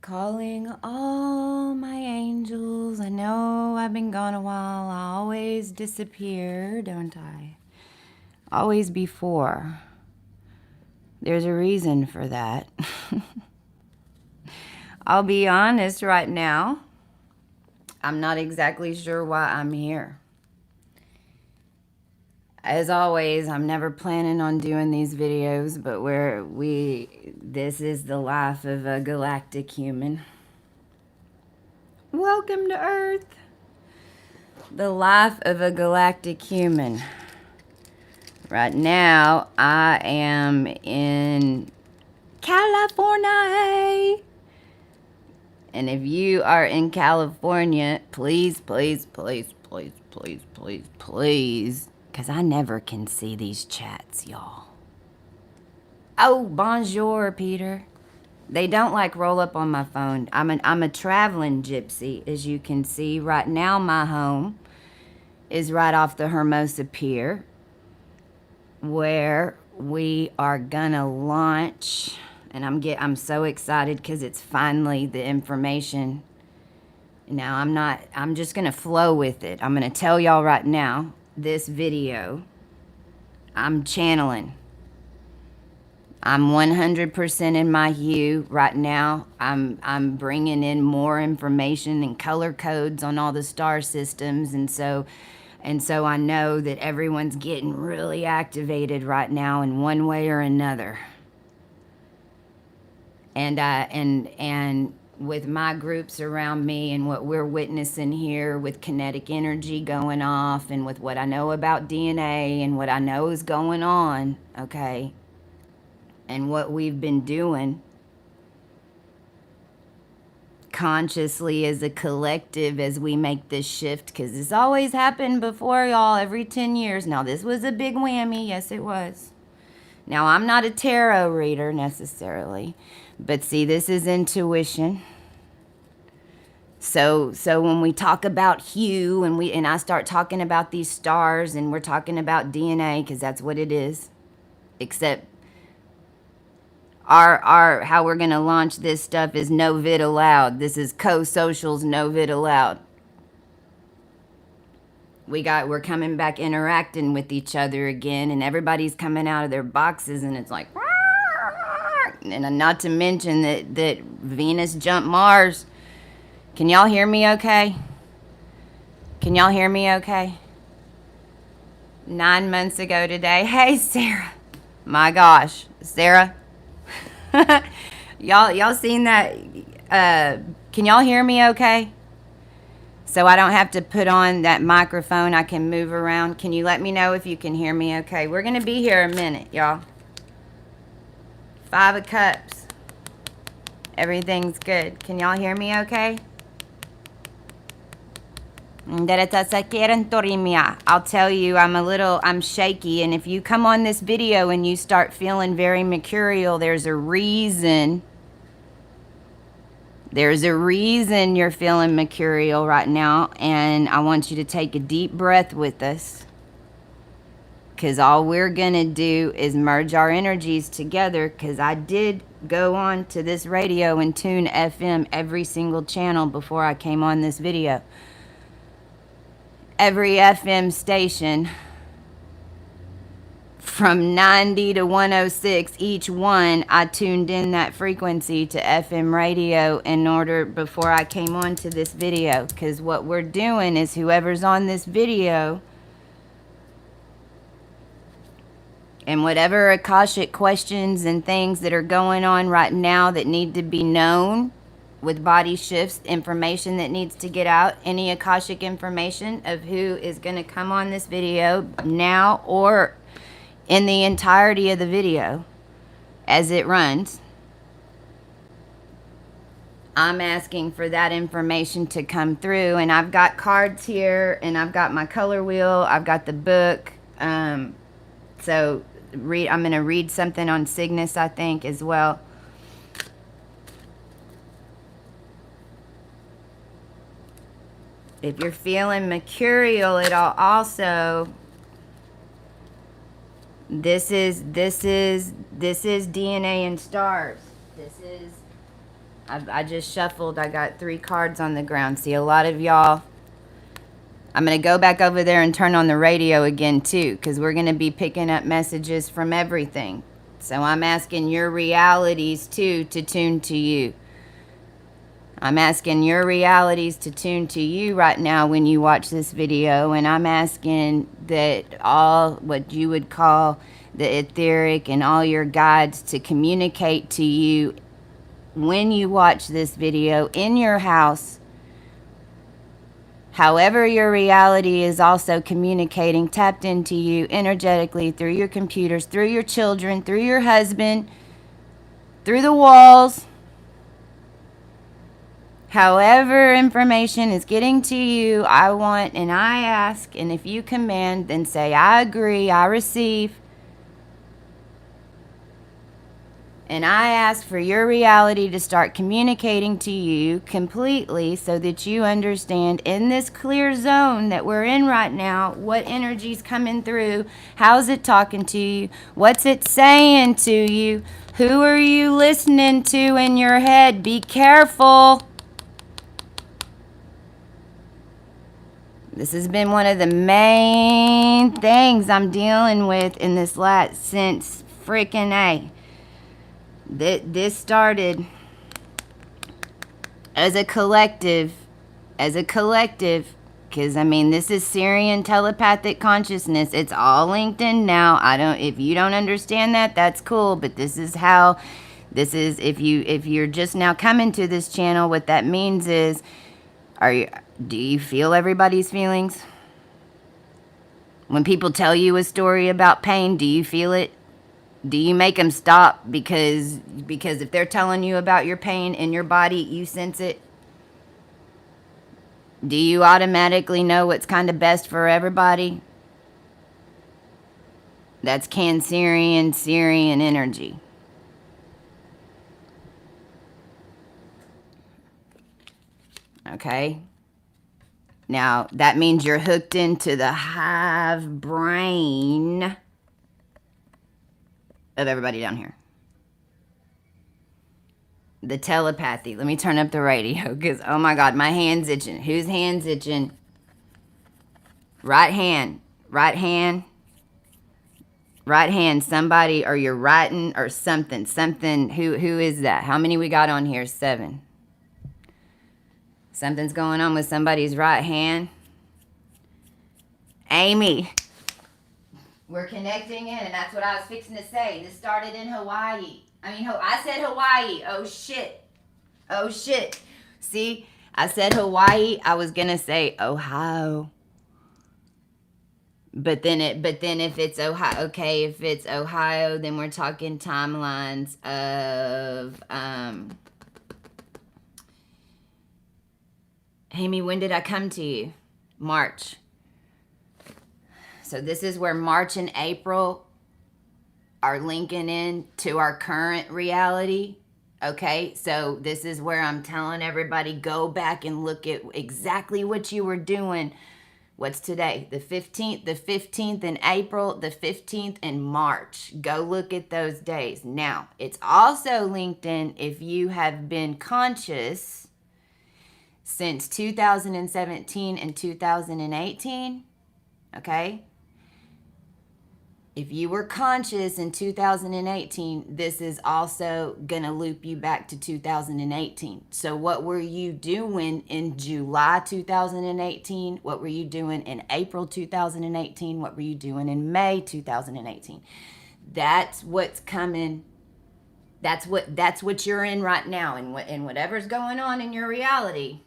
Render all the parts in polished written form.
Calling all my angels. I know I've been gone a while. I always disappear, don't I? Always before. There's a reason for that. I'll be honest right now. I'm not exactly sure why I'm here. As always, I'm never planning on doing these videos, but this is the life of a galactic human. Welcome to Earth. The life of a galactic human. Right now, I am in California. And if you are in California, please, please, please, please, please, please, please, because I never can see these chats, y'all. Oh, bonjour, Peter. They don't like roll up on my phone. I'm a traveling gypsy, as you can see. Right now, my home is right off the Hermosa Pier, where we are gonna launch. And I'm so excited because it's finally the information. Now I'm just gonna flow with it. I'm gonna tell y'all right now, this video, I'm channeling. I'm 100% in my HUE right now. I'm bringing in more information and color codes on all the star systems, and so I know that everyone's getting really activated right now in one way or another. And with my groups around me and what we're witnessing here with kinetic energy going off and with what I know about DNA and what I know is going on, okay, and what we've been doing consciously as a collective as we make this shift, because it's always happened before, y'all, every 10 years. Now, this was a big whammy. Yes, it was. Now, I'm not a tarot reader necessarily, but see, this is intuition. So when we talk about HUE and I start talking about these stars and we're talking about DNA, because that's what it is, except our how we're gonna launch this stuff is no vid allowed. This is co-socials, no vid allowed. We're coming back interacting with each other again, and everybody's coming out of their boxes, and it's like, and not to mention that Venus jumped Mars. Can y'all hear me okay? Can y'all hear me okay? 9 months ago today. Hey, Sarah. My gosh, Sarah. y'all seen that? Can y'all hear me okay? So I don't have to put on that microphone. I can move around. Can you let me know if you can hear me okay? We're going to be here a minute, y'all. 5 of Cups. Everything's good. Can y'all hear me okay? I'll tell you, I'm shaky. And if you come on this video and you start feeling very mercurial, there's a reason. There's a reason you're feeling mercurial right now, and I want you to take a deep breath with us, because all we're going to do is merge our energies together, because I did go on to this radio and tune FM every single channel before I came on this video. Every FM station from 90 to 106, each one, I tuned in that frequency to FM radio in order before I came on to this video, because what we're doing is whoever's on this video and whatever Akashic questions and things that are going on right now that need to be known with body shifts, information that needs to get out, any Akashic information of who is going to come on this video now or in the entirety of the video as it runs, I'm asking for that information to come through. And I've got cards here, and I've got my color wheel, I've got the book. So I'm going to read something on CYGNUS, I think, as well. If you're feeling mercurial at all, also, this is DNA and stars. This is I just shuffled. I got 3 cards on the ground. See, a lot of y'all. I'm going to go back over there and turn on the radio again, too, because we're going to be picking up messages from everything. So I'm asking your realities, too, to tune to you. I'm asking your realities to tune to you right now when you watch this video. And I'm asking that all what you would call the etheric and all your guides to communicate to you when you watch this video in your house. However, your reality is also communicating, tapped into you energetically through your computers, through your children, through your husband, through the walls. However information is getting to you, I want and I ask, and if you command, then say, I agree, I receive. And I ask for your reality to start communicating to you completely so that you understand in this clear zone that we're in right now, what energy's coming through, how's it talking to you, what's it saying to you, who are you listening to in your head? Be careful. This has been one of the main things I'm dealing with in this since freaking A. This started as a collective, because I mean, this is Syrian telepathic consciousness. It's all linked in now. If you don't understand that, that's cool, but this is if you're just now coming to this channel, what that means is, do you feel everybody's feelings? When people tell you a story about pain, do you feel it? Do you make them stop because if they're telling you about your pain in your body, you sense it? Do you automatically know what's kind of best for everybody? That's Cancerian, Syrian energy. Okay? Now, that means you're hooked into the hive brain of everybody down here. The telepathy. Let me turn up the radio because, oh my God, my hand's itching. Whose hand's itching? Right hand. Right hand. Right hand. Somebody, or you're writing or something. Something. Who is that? How many we got on here? 7. Something's going on with somebody's right hand. Amy. We're connecting in, and that's what I was fixing to say. This started in Hawaii. I said Hawaii. Oh, shit. Oh, shit. See, I said Hawaii. I was going to say Ohio. But then if it's Ohio, okay, if it's Ohio, then we're talking timelines of, Amy, when did I come to you? March. So this is where March and April are linking in to our current reality. Okay, so this is where I'm telling everybody, go back and look at exactly what you were doing. What's today? The 15th in April, the 15th in March. Go look at those days. Now, it's also linked in if you have been conscious since 2017 and 2018, okay? If you were conscious in 2018, this is also going to loop you back to 2018. So what were you doing in July 2018? What were you doing in April 2018? What were you doing in May 2018? That's what's coming. That's what you're in right now, and whatever's going on in your reality.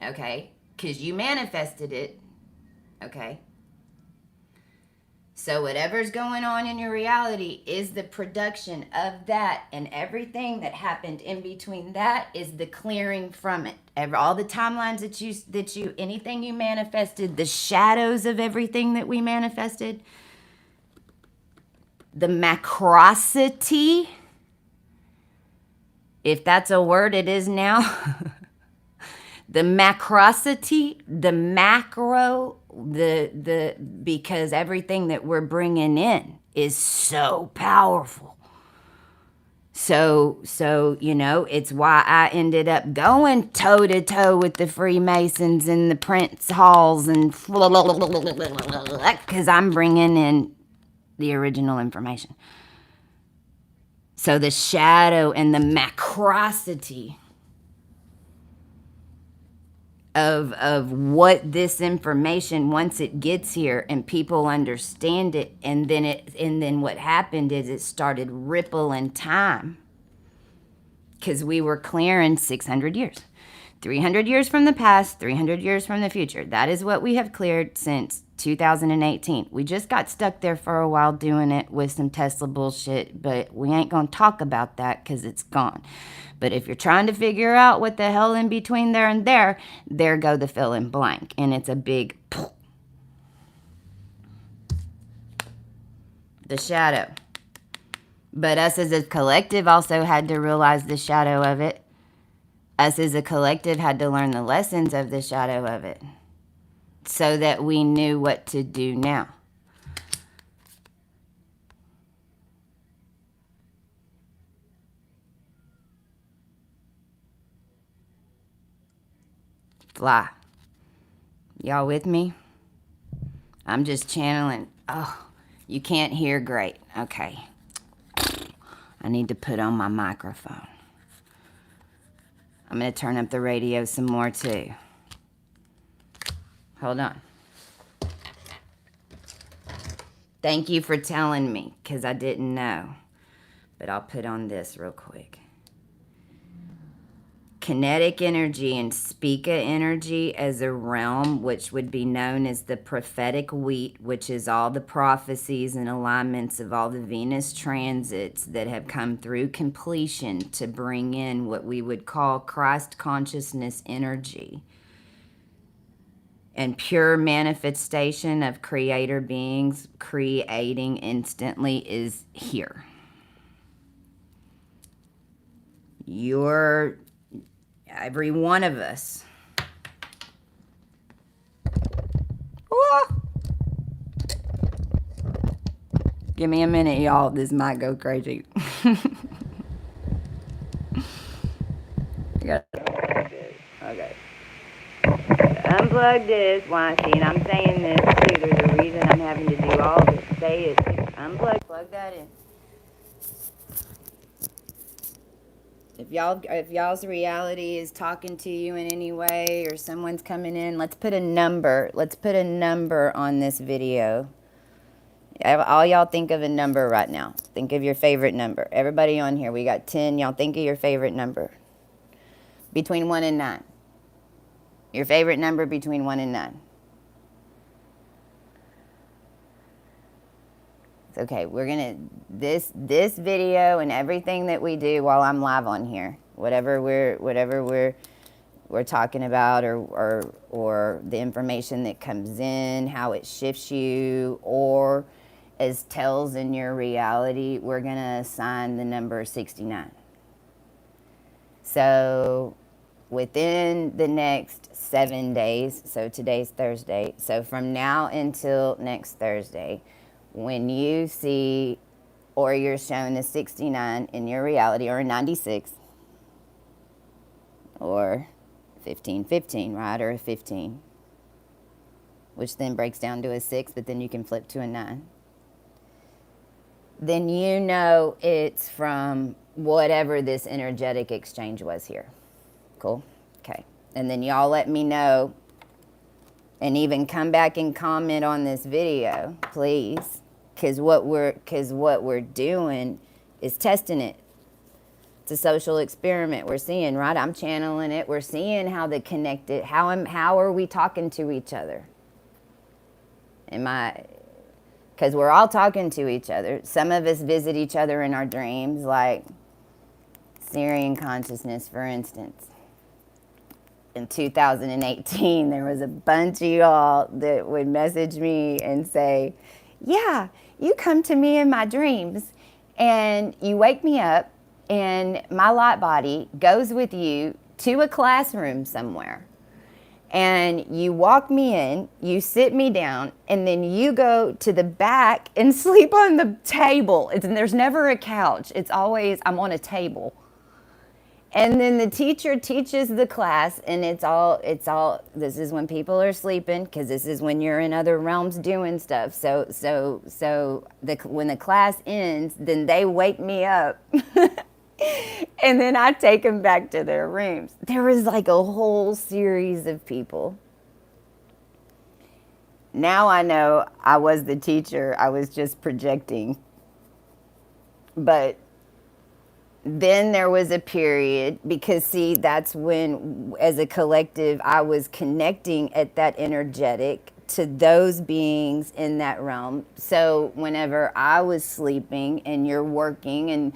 Okay? Because you manifested it. Okay? So whatever's going on in your reality is the production of that, and everything that happened in between that is the clearing from it. All the timelines that you anything you manifested, the shadows of everything that we manifested, the macrosity, if that's a word, it is now. The macrosity, the macro, because everything that we're bringing in is so powerful. So, you know, it's why I ended up going toe to toe with the Freemasons and the Prince Halls and because I'm bringing in the original information. So the shadow and the macrosity of what this information, once it gets here and people understand it, and then what happened is it started rippling time, because we were clearing 600 years, 300 years from the past, 300 years from the future. That is what we have cleared since 2018. We just got stuck there for a while doing it with some Tesla bullshit, but we ain't gonna talk about that because it's gone. But if you're trying to figure out what the hell in between there and there go the fill in blank. And it's a big the shadow. But us as a collective also had to realize the shadow of it. Us as a collective had to learn the lessons of the shadow of it so that we knew what to do now. Fly. Y'all with me? I'm just channeling. Oh, you can't hear great. Okay. I need to put on my microphone. I'm going to turn up the radio some more too. Hold on. Thank you for telling me, because I didn't know. But I'll put on this real quick. Kinetic energy and Spica energy as a realm, which would be known as the prophetic wheat, which is all the prophecies and alignments of all the Venus transits that have come through completion to bring in what we would call Christ consciousness energy and pure manifestation of creator beings creating instantly is here. Every one of us. Whoa. Give me a minute, y'all. This might go crazy. Okay. Unplug this. Why? See, and I'm saying this too. There's a reason I'm having to do all this. Say it. Unplug. Plug that in. If y'all's reality is talking to you in any way, or someone's coming in, let's put a number. Let's put a number on this video. All y'all think of a number right now. Think of your favorite number. Everybody on here, we got 10. Y'all think of your favorite number. Between 1 and 9. Your favorite number between 1 and 9. Okay, we're gonna this video and everything that we do while I'm live on here, whatever we're talking about, or the information that comes in, how it shifts you, or as tells in your reality, we're gonna assign the number 69. So within the next 7 days, so today's Thursday, so from now until next Thursday, when you see or you're shown a 69 in your reality, or a 96, or 1515, right, or a 15, which then breaks down to a 6, but then you can flip to a 9, then you know it's from whatever this energetic exchange was here. Cool? Okay. And then y'all let me know, and even come back and comment on this video, please, because what we're doing is testing it. It's a social experiment we're seeing, right? I'm channeling it. We're seeing how they connect it. How are we talking to each other? Because we're all talking to each other. Some of us visit each other in our dreams, like Syrian consciousness, for instance. In 2018, there was a bunch of y'all that would message me and say, yeah, you come to me in my dreams and you wake me up and my light body goes with you to a classroom somewhere. And you walk me in, you sit me down, and then you go to the back and sleep on the table. There's never a couch. It's always, I'm on a table. And then the teacher teaches the class, and it's all, this is when people are sleeping, because this is when you're in other realms doing stuff. When the class ends, then they wake me up. And then I take them back to their rooms. There was like a whole series of people. Now I know I was the teacher. I was just projecting. But then there was a period, because see, that's when, as a collective, I was connecting at that energetic to those beings in that realm. So whenever I was sleeping and you're working, and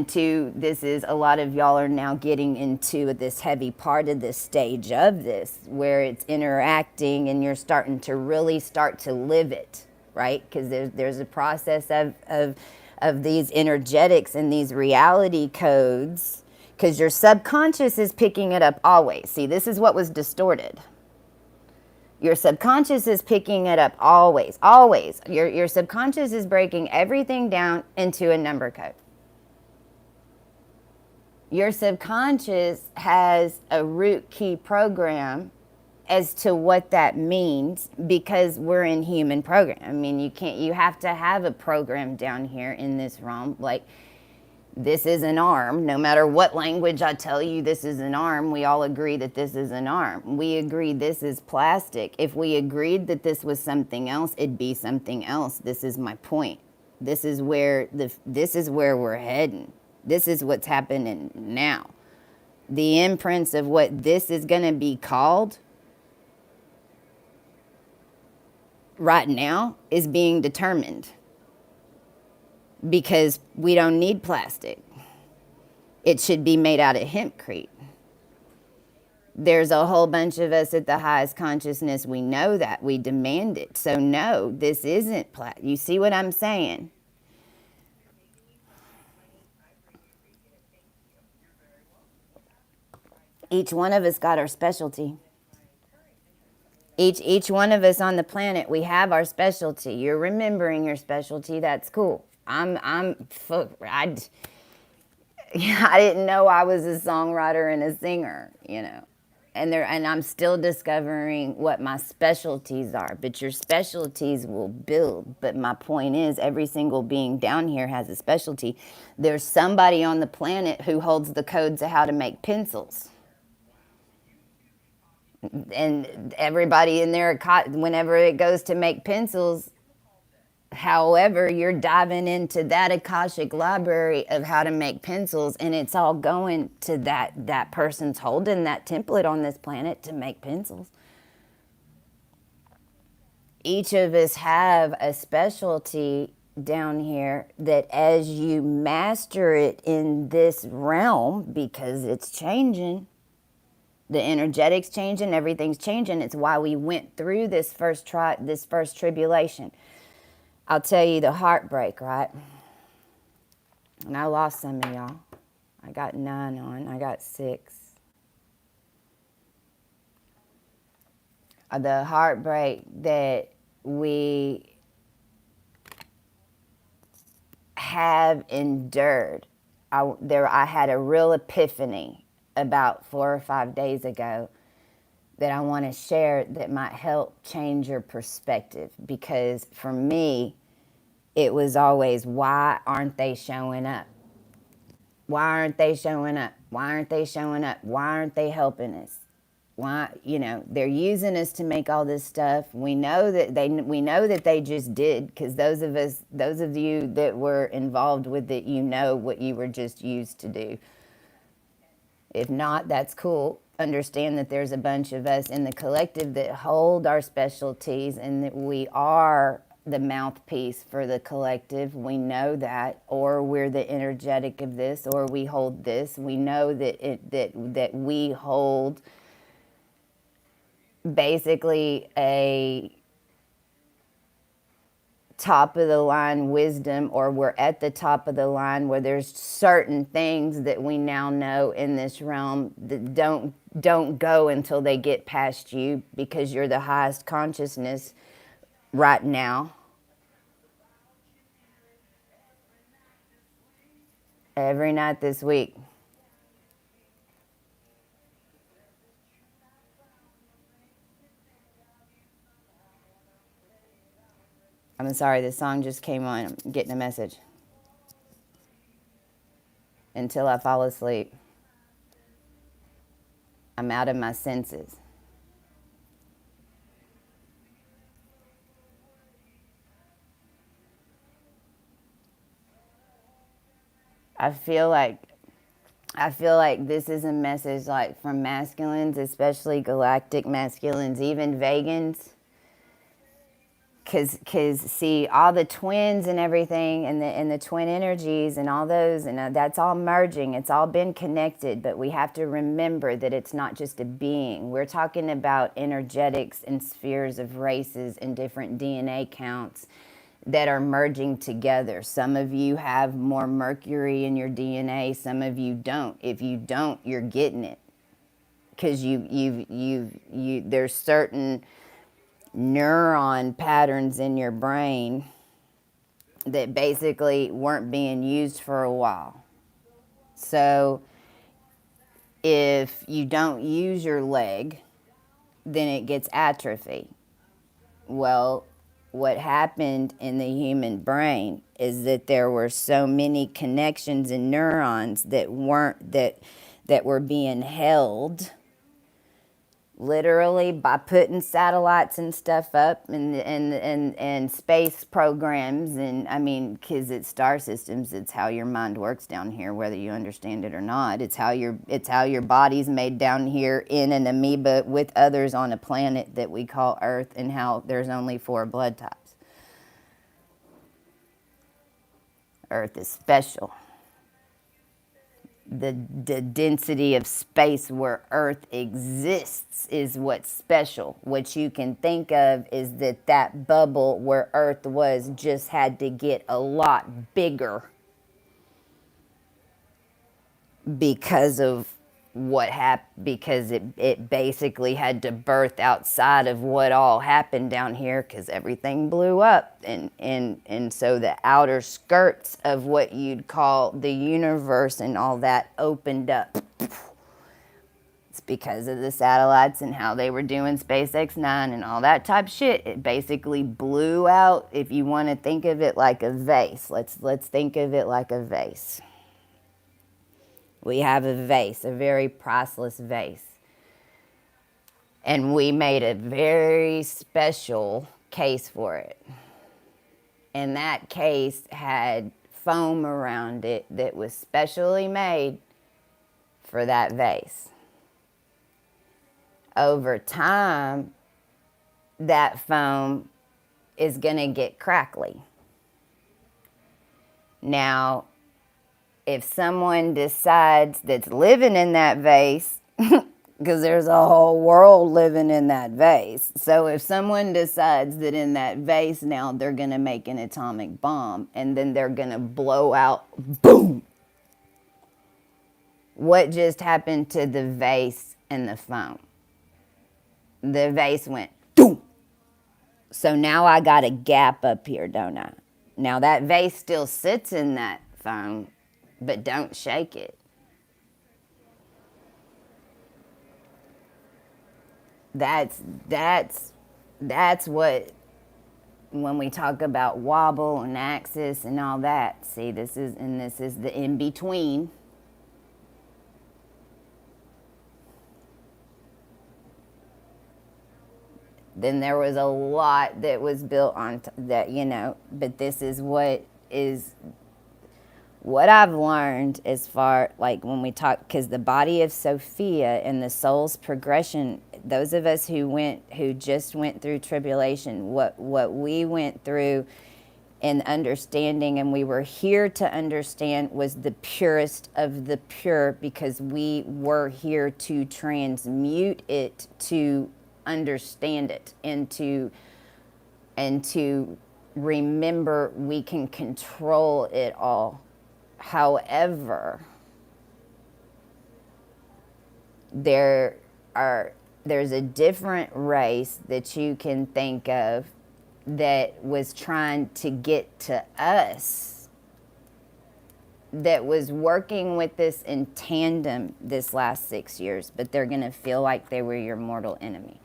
this is, a lot of y'all are now getting into this heavy part of this stage of this, where it's interacting and you're starting to really start to live it, right? Because there's a process of these energetics and these reality codes, because your subconscious is picking it up always. See, this is what was distorted. Your subconscious is picking it up always, always. Your subconscious is breaking everything down into a number code. Your subconscious has a root key program as to what that means, because we're in human program. I mean, you have to have a program down here in this realm. Like, this is an arm. No matter what language I tell you, this is an arm. We all agree that this is an arm. We agree this is plastic. If we agreed that this was something else, it'd be something else. This is my point. This is where we're heading. This is what's happening now. The imprints of what this is going to be called right now is being determined, because we don't need plastic. It should be made out of hempcrete. There's a whole bunch of us at the highest consciousness. We know that. We demand it. So no, this isn't plastic. You see what I'm saying? Each one of us got our specialty. Each one of us on the planet, we have our specialty. You're remembering your specialty. That's cool. I didn't know I was a songwriter and a singer, and I'm still discovering what my specialties are. But your specialties will build. But my point is, every single being down here has a specialty. There's somebody on the planet who holds the codes of how to make pencils. And everybody in there, whenever it goes to make pencils, however, you're diving into that Akashic library of how to make pencils, and it's all going to that person's holding that template on this planet to make pencils. Each of us have a specialty down here that, as you master it in this realm, because it's changing, the energetics changing, everything's changing. It's why we went through this first tribulation. I'll tell you the heartbreak, right? And I lost some of y'all. I got 9 on. I got 6. The heartbreak that we have endured. I had a real epiphany about 4 or 5 days ago that I want to share, that might help change your perspective. Because for me, it was always, why aren't they showing up? Why aren't they showing up? Why aren't they showing up? Why aren't they helping us? Why, they're using us to make all this stuff. We know that they just did, because those of you that were involved with it, what you were just used to do. If not, that's cool. Understand that there's a bunch of us in the collective that hold our specialties, and that we are the mouthpiece for the collective. We know that, or we're the energetic of this, or we hold this. We know that we hold basically a top of the line wisdom, or we're at the top of the line where there's certain things that we now know in this realm that don't go until they get past you, because you're the highest consciousness right now. Every night this week. I'm sorry, this song just came on. I'm getting a message. Until I fall asleep, I'm out of my senses. I feel like this is a message like from masculines, especially galactic masculines, even vegans. Cause see, all the twins and everything, and the twin energies and all those, and that's all merging. It's all been connected, but we have to remember that it's not just a being. We're talking about energetics and spheres of races and different DNA counts that are merging together. Some of you have more mercury in your DNA. Some of you don't. If you don't, you're getting it, because there's certain neuron patterns in your brain that basically weren't being used for a while. So if you don't use your leg, then it gets atrophy. Well, what happened in the human brain is that there were so many connections and neurons that were being held literally by putting satellites and stuff up, and space programs, and I mean, because it's star systems, it's how your mind works down here, whether you understand it or not. It's how your body's made down here in an amoeba with others on a planet that we call Earth, and how there's only 4 blood types. Earth is special. The density of space where Earth exists is what's special. What you can think of is that bubble where Earth was just had to get a lot bigger because of what happened, because it basically had to birth outside of what all happened down here, because everything blew up, and so the outer skirts of what you'd call the universe and all that opened up. It's because of the satellites and how they were doing SpaceX 9 and all that type shit. It basically blew out. If you want to think of it like a vase, let's think of it like a vase. We have a vase, a very priceless vase. And we made a very special case for it. And that case had foam around it that was specially made for that vase. Over time, that foam is going to get crackly. Now, if someone decides that's living in that vase, because there's a whole world living in that vase. So if someone decides that in that vase now they're going to make an atomic bomb, and then they're going to blow out, boom. What just happened to the vase and the foam? The vase went, boom. So now I got a gap up here, don't I? Now that vase still sits in that foam, but don't shake it. That's what, when we talk about wobble and axis and all that. See, this is the in-between. Then there was a lot that was built on that, but this is what I've learned as far, like when we talk, because the body of Sophia and the soul's progression, those of us who just went through tribulation, what we went through in understanding, and we were here to understand, was the purest of the pure, because we were here to transmute it, to understand it, and to remember we can control it all. However, there's a different race that you can think of that was trying to get to us, that was working with this in tandem this last 6 years, but they're going to feel like they were your mortal enemy.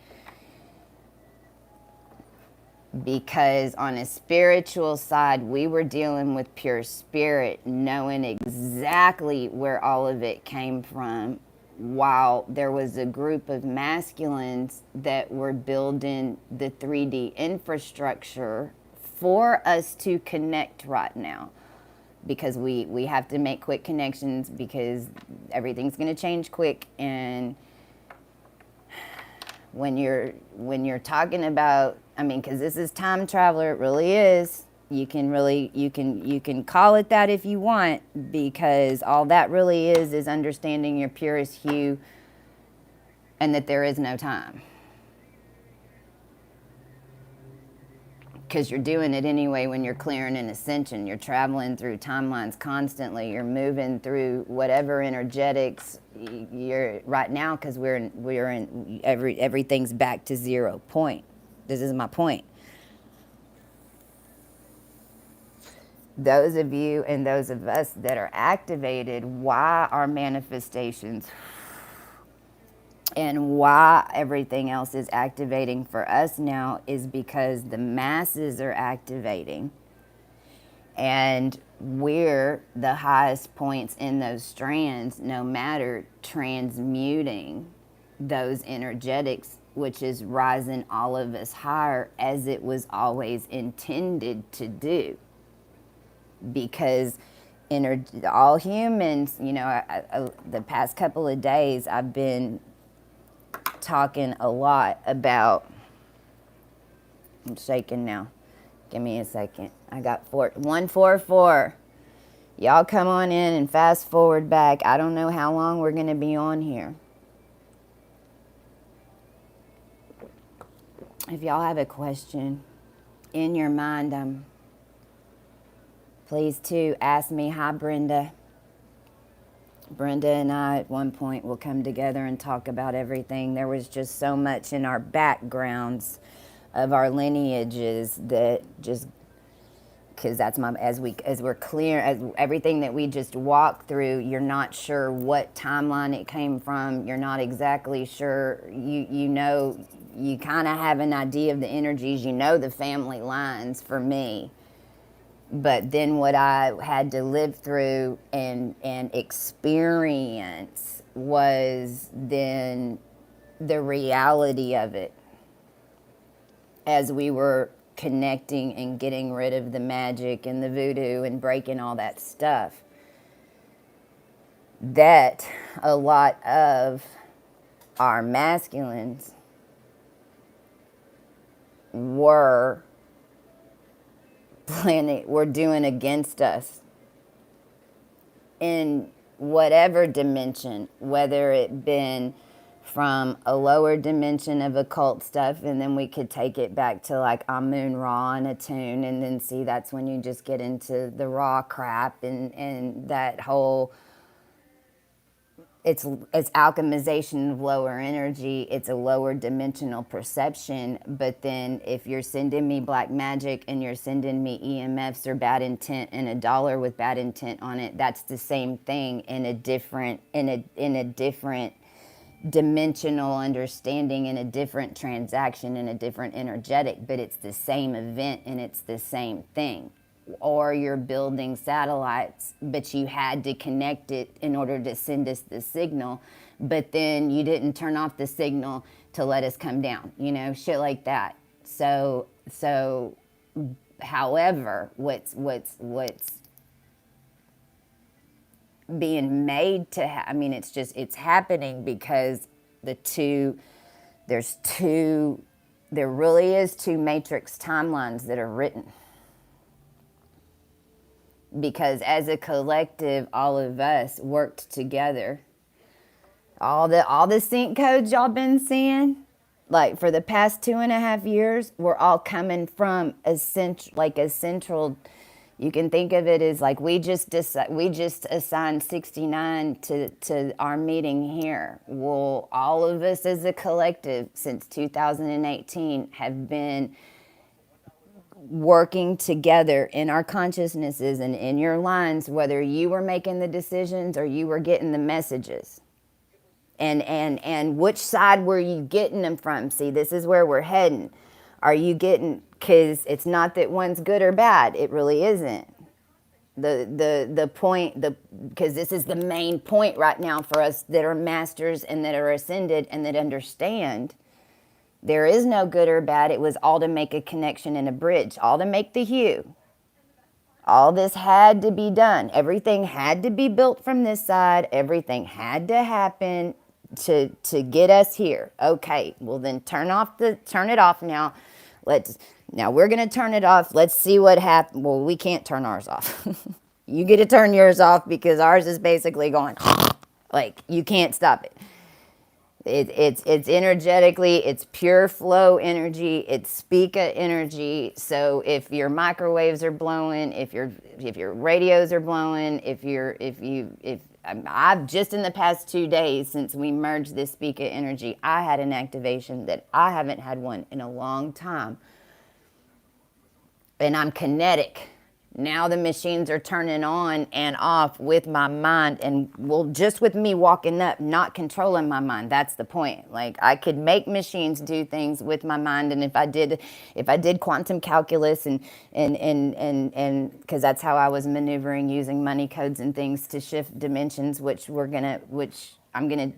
Because on a spiritual side, we were dealing with pure spirit, knowing exactly where all of it came from, while there was a group of masculines that were building the 3D infrastructure for us to connect right now. Because we have to make quick connections, because everything's going to change quick. And when you're talking about, I mean, because this is time traveler, it really is. You can call it that if you want, because all that really is understanding your purest hue, and that there is no time. Because you're doing it anyway when you're clearing an ascension. You're traveling through timelines constantly. You're moving through whatever energetics you're right now, because everything's back to 0 point. This is my point. Those of you and those of us that are activated, why our manifestations and why everything else is activating for us now is because the masses are activating, and we're the highest points in those strands, no matter transmuting those energetics, which is rising all of us higher, as it was always intended to do. Because all humans, you know, the past couple of days I've been talking a lot about, I'm shaking now, give me a second, I got 144. Y'all come on in and fast forward back. I don't know how long we're going to be on here. If y'all have a question in your mind, please too ask me. Hi, Brenda. Brenda and I at one point will come together and talk about everything. There was just so much in our backgrounds of our lineages that just, because that's as we're clear, as everything that we just walked through, you're not sure what timeline it came from. You're not exactly sure. You know, you kind of have an idea of the energies. You know the family lines for me. But then what I had to live through and experience was then the reality of it, as we were connecting and getting rid of the magic and the voodoo and breaking all that stuff. That a lot of our masculines were doing against us in whatever dimension, whether it been from a lower dimension of occult stuff, and then we could take it back to like Amun Ra and Attune, and then see that's when you just get into the raw crap and that whole, it's alchemization of lower energy. It's a lower dimensional perception. But then if you're sending me black magic and you're sending me EMFs or bad intent and a dollar with bad intent on it, that's the same thing in a different dimensional understanding, in a different transaction, in a different energetic, but it's the same event and it's the same thing. Or you're building satellites, but you had to connect it in order to send us the signal, but then you didn't turn off the signal to let us come down, you know, shit like that. So however, what's being made to I mean, it's happening because there really is two matrix timelines that are written. Because as a collective, all of us worked together. All the sync codes y'all been seeing, Like for the past 2.5 years, we're all coming from a central. You can think of it as like we just assigned 69 to our meeting here. Well, all of us as a collective since 2018 have been working together in our consciousnesses and in your lines, whether you were making the decisions or you were getting the messages. And which side were you getting them from? See, this is where we're heading. Are you getting, because it's not that one's good or bad. It really isn't. The point, because this is the main point right now for us that are masters and that are ascended and that understand. There is no good or bad. It was all to make a connection and a bridge, all to make the HUE. All this had to be done. Everything had to be built from this side. Everything had to happen to get us here. Okay, well then turn it off now. Now we're gonna turn it off. Let's see what happens. Well, we can't turn ours off. You get to turn yours off because ours is basically going like you can't stop it. It's energetically, it's pure flow energy, it's speaker energy. So if your microwaves are blowing, if your radios are blowing, I've just in the past 2 days since we merged this speaker energy, I had an activation that I haven't had one in a long time. And I'm kinetic. Now the machines are turning on and off with my mind, and well, just with me walking up, not controlling my mind. That's the point. Like I could make machines do things with my mind, and if I did quantum calculus and because that's how I was maneuvering using money codes and things to shift dimensions, which I'm gonna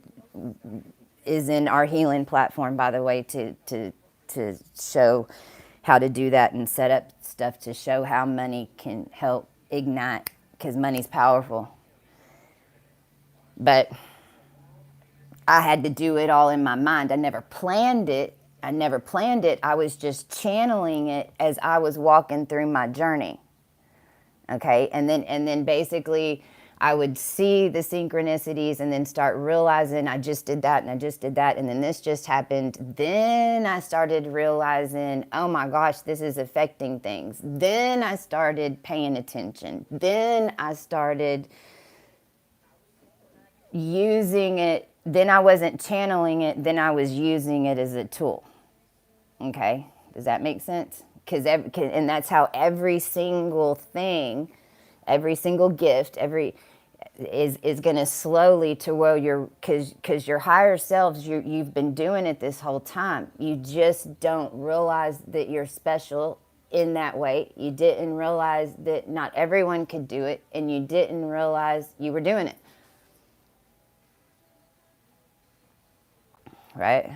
is in our healing platform, by the way, to show how to do that and set up stuff to show how money can help ignite, because money's powerful. But I had to do it all in my mind. I never planned it. I was just channeling it as I was walking through my journey. Okay, and then basically I would see the synchronicities and then start realizing I just did that and I just did that and then this just happened. Then I started realizing, oh my gosh, this is affecting things. Then I started paying attention. Then I started using it. Then I wasn't channeling it. Then I was using it as a tool. Okay, does that make sense? And that's how every single thing, every single gift, is going to slowly to where because your higher selves, you've been doing it this whole time. You just don't realize that you're special in that way. You didn't realize that not everyone could do it, and you didn't realize you were doing it. Right?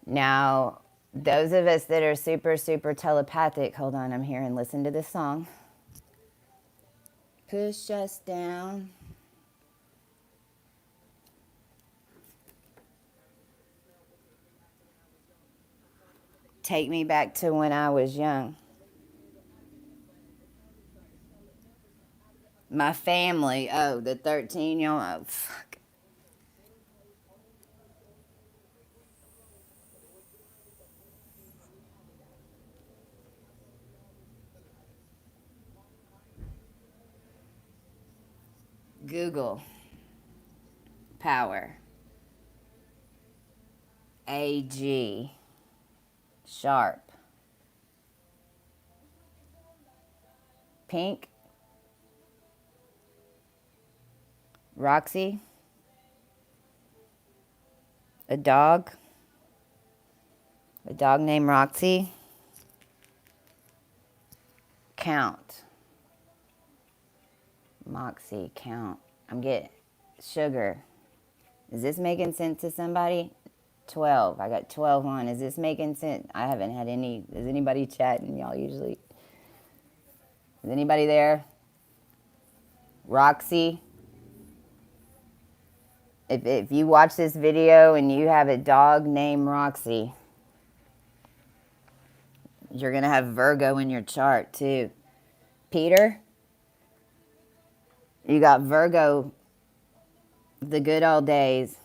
Now, those of us that are super, super telepathic, hold on, I'm here and listen to this song. Push us down. Take me back to when I was young. My family, oh, the 13-year-old, oh, fuck. Google. Power. AG. Sharp. Pink. Roxy. A dog. A dog named Roxy. Count. Moxie, count. I'm getting sugar. Is this making sense to somebody? 12. I got 12 on. Is this making sense? I haven't had any. Is anybody chatting? Y'all usually. Is anybody there? Roxy. If you watch this video and you have a dog named Roxy, you're going to have Virgo in your chart too. Peter? You got Virgo, the good old days.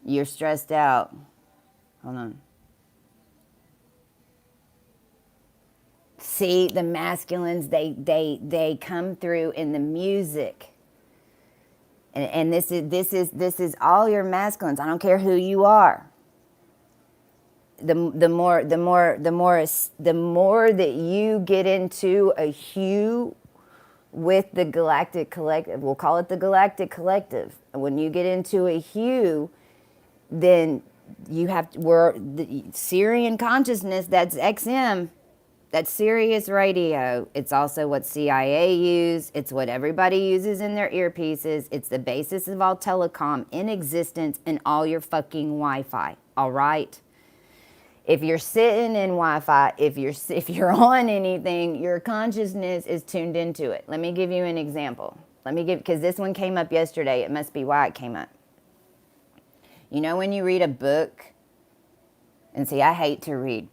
You're stressed out. Hold on. See, the masculines, they come through in the music. And this is all your masculines. I don't care who you are. The more that you get into a HUE with the galactic collective, we'll call it the galactic collective. When you get into a HUE, then you have to, the Syrian consciousness, that's XM, that's Sirius radio. It's also what CIA use. It's what everybody uses in their earpieces. It's the basis of all telecom in existence and all your fucking Wi-Fi. All right? If you're sitting in Wi-Fi, if you're on anything, your consciousness is tuned into it. Let me give you an example. Because this one came up yesterday. It must be why it came up. You know when you read a book, and see, I hate to read.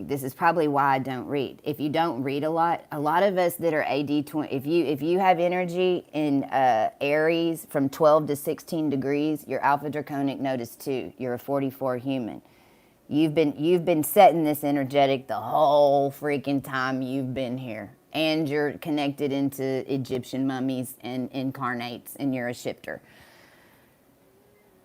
This is probably why I don't read. If you don't read a lot of us that are AD 20, if you have energy in Aries from 12 to 16 degrees, your alpha draconic node is 2. You're a 44 human. You've been setting this energetic the whole freaking time you've been here. And you're connected into Egyptian mummies and incarnates, and you're a shifter.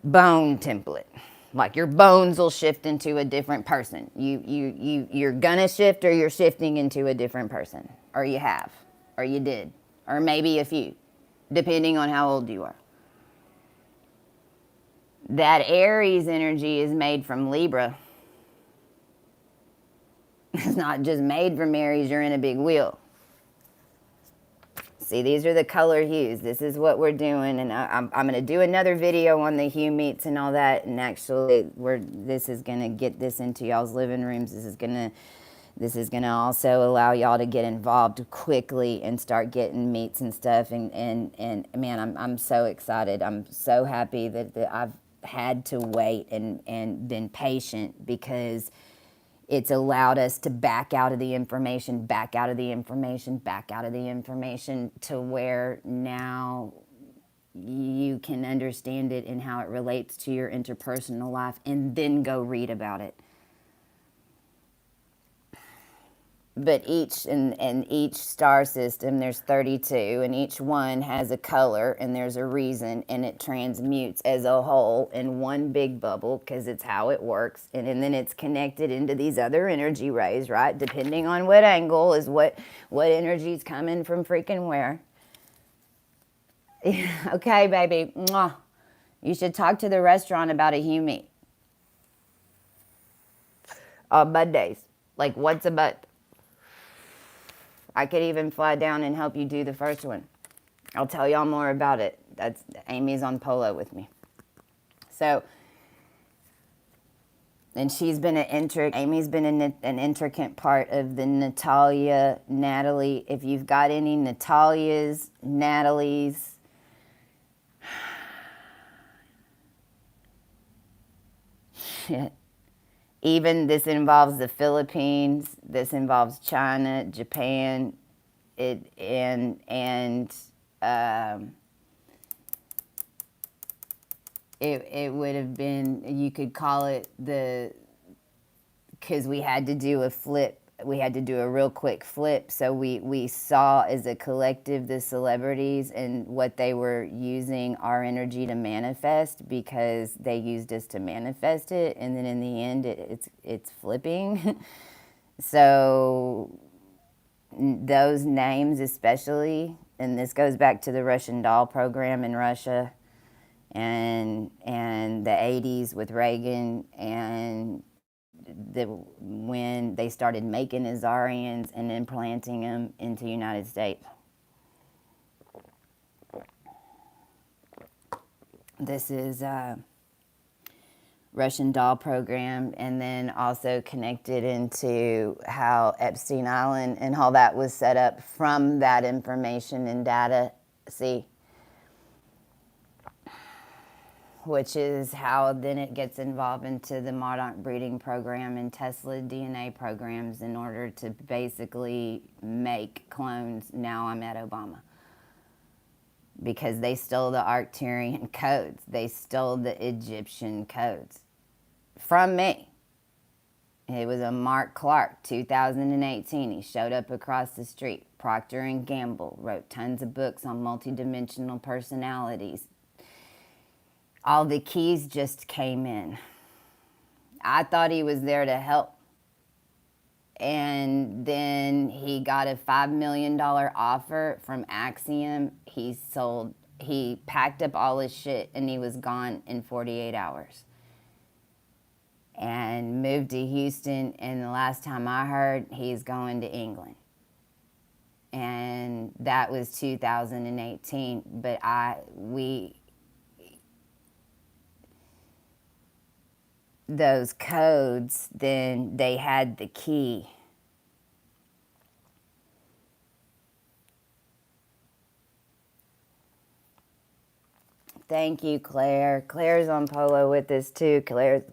Bone template. Like your bones will shift into a different person. You're gonna shift, or you're shifting into a different person. Or you have. Or you did. Or maybe a few. Depending on how old you are. That Aries energy is made from Libra. It's not just made from Aries, you're in a big wheel. See, these are the color hues. This is what we're doing, and I'm going to do another video on the hue meets and all that, and actually, this is going to get this into y'all's living rooms. This is going to also allow y'all to get involved quickly and start getting meets and stuff, and man, I'm so excited. I'm so happy that I've had to wait and been patient, because it's allowed us to back out of the information, to where now you can understand it and how it relates to your interpersonal life, and then go read about it. But each star system, there's 32, and each one has a color, and there's a reason, and it transmutes as a whole in one big bubble, because it's how it works, and then it's connected into these other energy rays, right? Depending on what angle is what energy's coming from freaking where. Okay, baby. Mwah. You should talk to the restaurant about a HUE meet. On Mondays. Like once a month. I could even fly down and help you do the first one. I'll tell y'all more about it. Amy's on polo with me. So, and Amy's been an intricate part of the Natalie. If you've got any Natalies, shit. Even this involves the Philippines, this involves China, Japan, it would have been, you could call it because we had to do a flip. We had to do a real quick flip. So we saw as a collective the celebrities and what they were using our energy to manifest, because they used us to manifest it. And then in the end, it's flipping. So those names especially, and this goes back to the Russian doll program in Russia and the 80s with Reagan, and when they started making Azarians and implanting them into the United States. This is Russian doll program, and then also connected into how Epstein Island and all that was set up from that information and data, see? Which is how then it gets involved into the Monarch breeding program and Tesla DNA programs in order to basically make clones. Now I'm at Obama. because they stole the Arcturian codes. They stole the Egyptian codes from me. It was a Mark Clark, 2018. He showed up across the street. Procter and Gamble wrote tons of books on multidimensional personalities. All the keys just came in. I thought he was there to help. And then he got a $5 million offer from Axiom. He packed up all his shit and he was gone in 48 hours. And moved to Houston, and the last time I heard, he's going to England. And that was 2018, but those codes, then they had the key. Thank you, Claire. Claire's on Polo with us too. Claire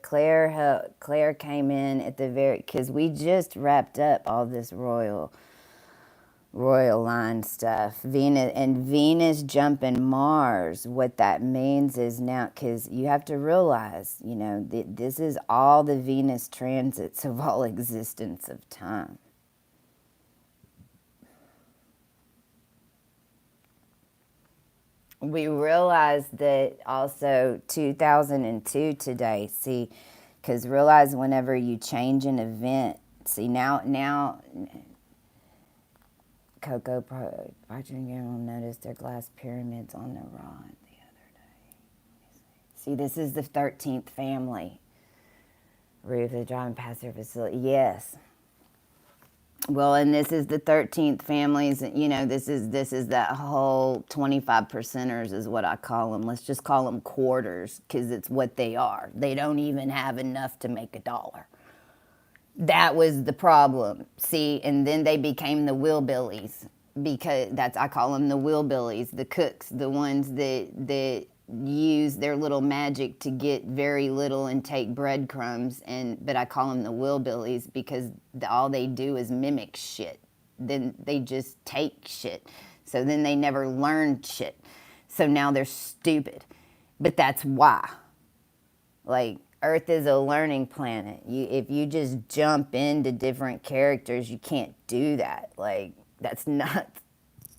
came in at the very, because we just wrapped up all this royal line stuff. Venus jumping Mars. What that means is now, because you have to realize, this is all the Venus transits of all existence of time. We realized that also 2002 today, see, because realize whenever you change an event, see now Coco Procter and Gamble noticed their glass pyramids on the rod the other day. See, this is the 13th family. Roof of the driving past their facility. Yes. Well, and this is the 13th families, this is that whole 25 percenters is what I call them. Let's just call them quarters, because it's what they are. They don't even have enough to make $1. That was the problem. See, and then they became the willbillies, because I call them the willbillies, the cooks, the ones that use their little magic to get very little and take breadcrumbs, but I call them the willbillies because all they do is mimic shit. Then they just take shit. So then they never learn shit. So now they're stupid. But that's why. Like, Earth is a learning planet. If you just jump into different characters, you can't do that. Like, that's not...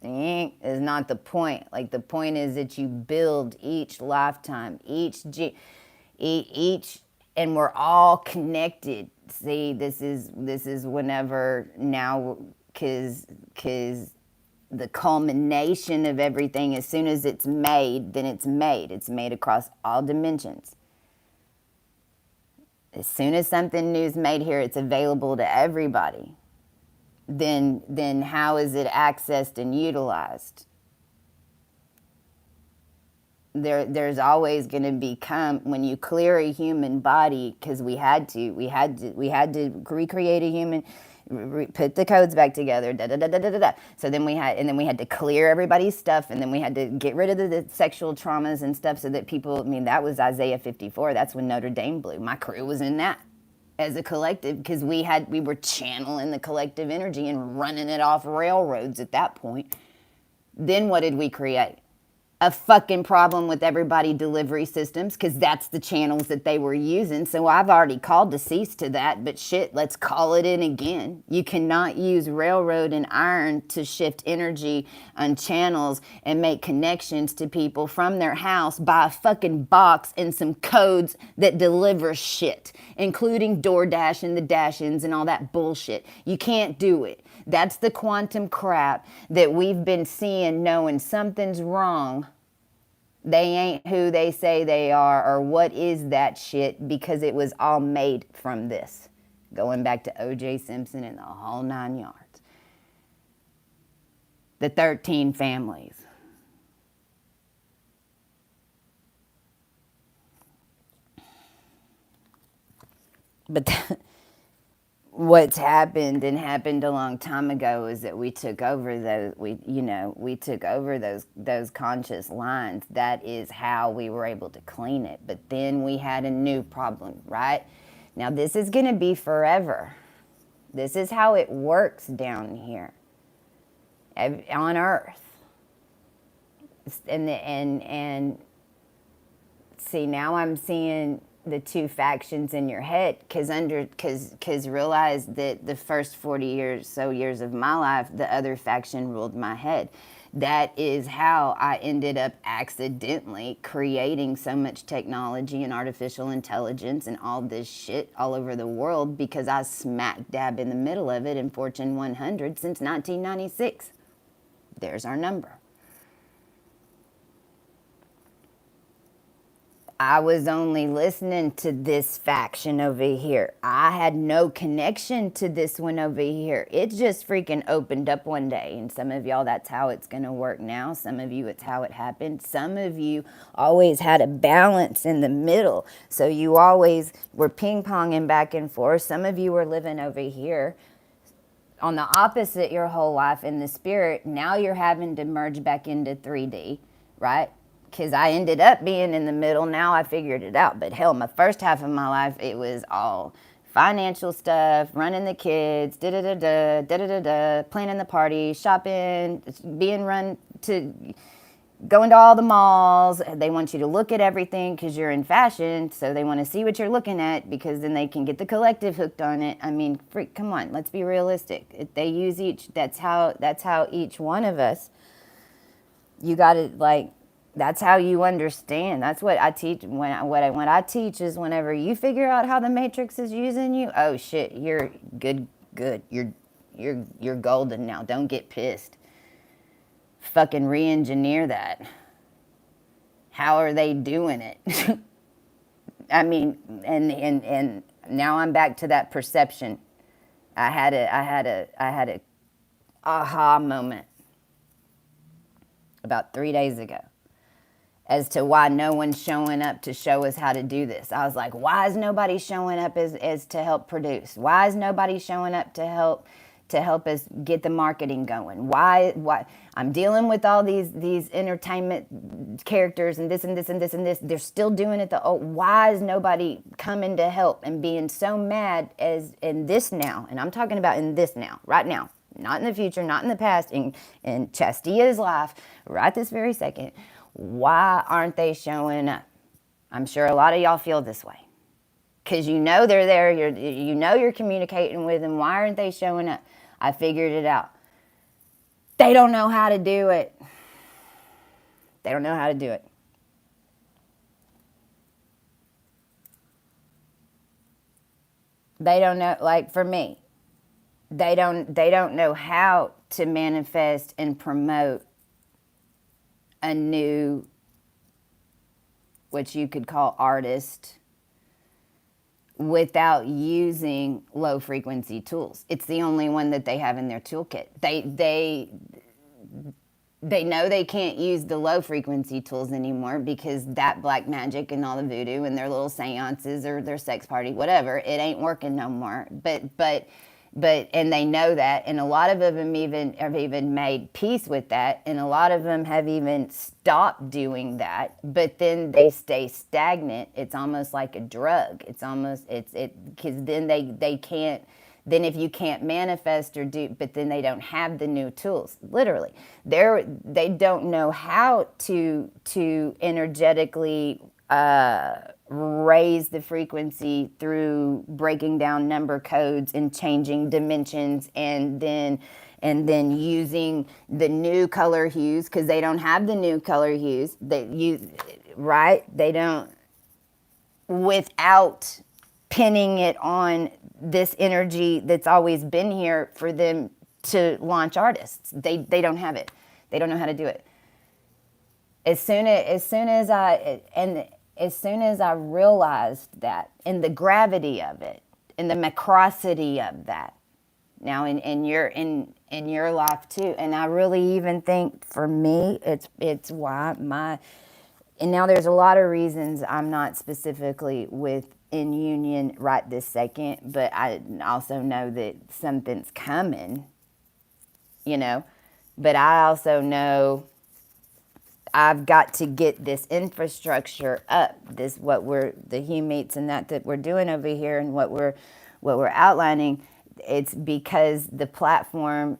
is not the point. Like, the point is that you build each lifetime, each, and we're all connected. See, this is whenever now, because the culmination of everything, as soon as it's made, then it's made. It's made across all dimensions. As soon as something new is made here, it's available to everybody. Then how is it accessed and utilized? There's always going to become, when you clear a human body, because we had to recreate a human, put the codes back together, So then we had to clear everybody's stuff, and then we had to get rid of the sexual traumas and stuff, so that people, that was Isaiah 54. That's when Notre Dame blew. My crew was in that. As a collective, because we were channeling the collective energy and running it off railroads at that point. Then what did we create? A fucking problem with everybody delivery systems, because that's the channels that they were using. So I've already called to cease to that, but shit, let's call it in again. You cannot use railroad and iron to shift energy on channels and make connections to people from their house by a fucking box and some codes that deliver shit, including DoorDash and the Dash-ins and all that bullshit. You can't do it. That's the quantum crap that we've been seeing, knowing something's wrong. They ain't who they say they are, or what is that shit, because it was all made from this. Going back to O.J. Simpson and the whole 9 yards. The 13 families. But what's happened, and happened a long time ago, is that we took over those. We took over those conscious lines. That is how we were able to clean it. But then we had a new problem, right? Now this is going to be forever. This is how it works down here on Earth. And see, now I'm seeing the two factions in your head, because realize that the first 40 years of my life, the other faction ruled my head. That is how I ended up accidentally creating so much technology and artificial intelligence and all this shit all over the world, because I smack dab in the middle of it in Fortune 100 since 1996. There's our number. I was only listening to this faction over here. I had no connection to this one over here. It just freaking opened up one day. And some of y'all, that's how it's going to work now. Some of you, it's how it happened. Some of you always had a balance in the middle. So you always were ping-ponging back and forth. Some of you were living over here on the opposite your whole life in the spirit. Now you're having to merge back into 3D, right? Because I ended up being in the middle. Now I figured it out. But hell, my first half of my life, it was all financial stuff, running the kids, planning the party, shopping, being run to going to all the malls. They want you to look at everything because you're in fashion. So they want to see what you're looking at, because then they can get the collective hooked on it. I mean, freak, come on, let's be realistic. If they use each, that's how each one of us, you got to like, that's how you understand. That's what I teach. When I teach is, whenever you figure out how the matrix is using you, oh shit, you're good. You're golden now. Don't get pissed. Fucking re-engineer that. How are they doing it? I mean, and now I'm back to that perception. I had a aha moment about 3 days ago as to why no one's showing up to show us how to do this. I was like, why is nobody showing up as to help produce? Why is nobody showing up to help us get the marketing going? Why I'm dealing with all these entertainment characters and this and this and this and this. They're still doing it why is nobody coming to help and being so mad as in this now? And I'm talking about in this now, right now. Not in the future, not in the past, in Chastia's life, right this very second. Why aren't they showing up? I'm sure a lot of y'all feel this way. Because you know they're there, you know you're communicating with them. Why aren't they showing up? I figured it out. They don't know how to do it. They don't know how to do it. They don't know, like for me, they don't know how to manifest and promote a new, what you could call artist, without using low frequency tools. It's the only one that they have in their toolkit. They know they can't use the low frequency tools anymore, because that black magic and all the voodoo and their little seances or their sex party, whatever, it ain't working no more. But and they know that, and a lot of them have even made peace with that, and a lot of them have even stopped doing that, but then they stay stagnant. It's almost like a drug. Because then they can't, then if you can't manifest or do, but then they don't have the new tools. Literally, they don't know how to energetically raise the frequency through breaking down number codes and changing dimensions, and then using the new color hues, because they don't have the new color hues that you, right? They don't, without pinning it on this energy that's always been here for them to launch artists. They don't have it. They don't know how to do it. As soon as I realized that, and the gravity of it, and the macrosity of that, now in your life too, and I really even think for me, it's why and now there's a lot of reasons I'm not specifically in union right this second, but I also know that something's coming, but I also know I've got to get this infrastructure up. The HUE meets and that we're doing over here, and what we're outlining. It's because the platform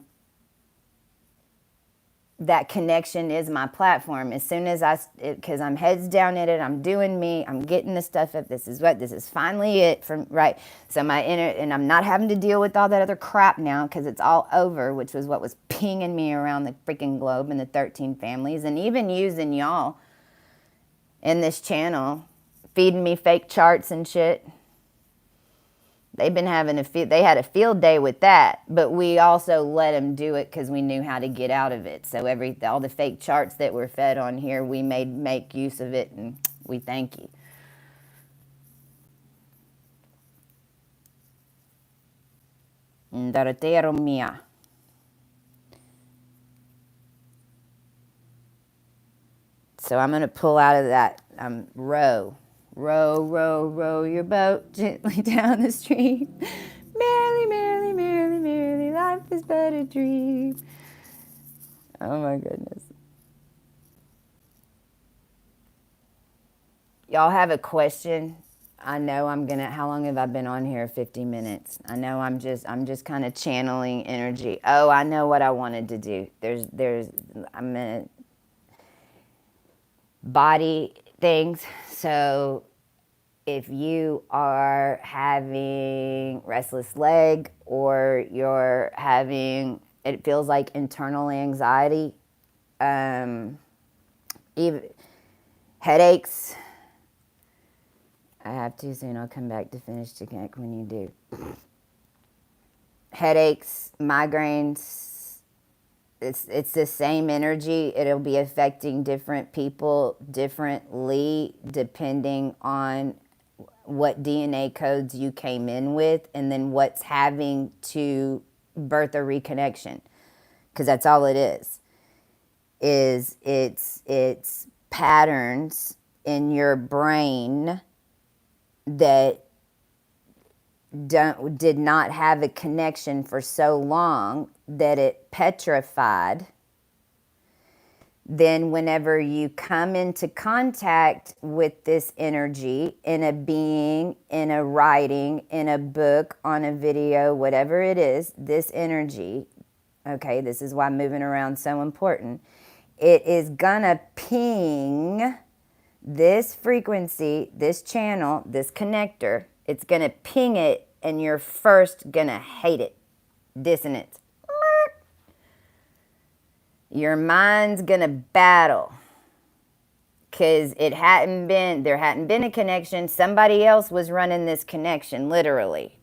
that connection is my platform. As soon as because I'm heads down in it, I'm doing me, I'm getting the stuff up. This is finally it from right. So my inner, and I'm not having to deal with all that other crap now because it's all over, which was what was pinging me around the freaking globe and the 13 families, and even using y'all in this channel, feeding me fake charts and shit. They've been having they had a field day with that, but we also let them do it because we knew how to get out of it. So all the fake charts that were fed on here, we make use of it, and we thank you. Ndarotero mia. So I'm going to pull out of that row. Row, row, row your boat gently down the stream. Merrily, merrily, merrily, merrily, life is but a dream. Oh my goodness. Y'all have a question? I know how long have I been on here? 50 minutes. I know I'm just kind of channeling energy. Oh, I know what I wanted to do. I'm gonna body things. So if you are having restless leg, or you're having, it feels like internal anxiety, even headaches. I have to soon. I'll come back to finish to connect when you do. Headaches, migraines. It's the same energy. It'll be affecting different people differently depending on what DNA codes you came in with, and then what's having to birth a reconnection, because that's all it is it's patterns in your brain that did not have a connection for so long that it petrified. Then whenever you come into contact with this energy in a being, in a writing, in a book, on a video, whatever it is, this energy, okay, this is why moving around is so important. It is gonna ping this frequency, this channel, this connector. It's gonna ping it, and you're first gonna hate it. Dissonance. Your mind's gonna battle because there hadn't been a connection. Somebody else was running this connection, literally,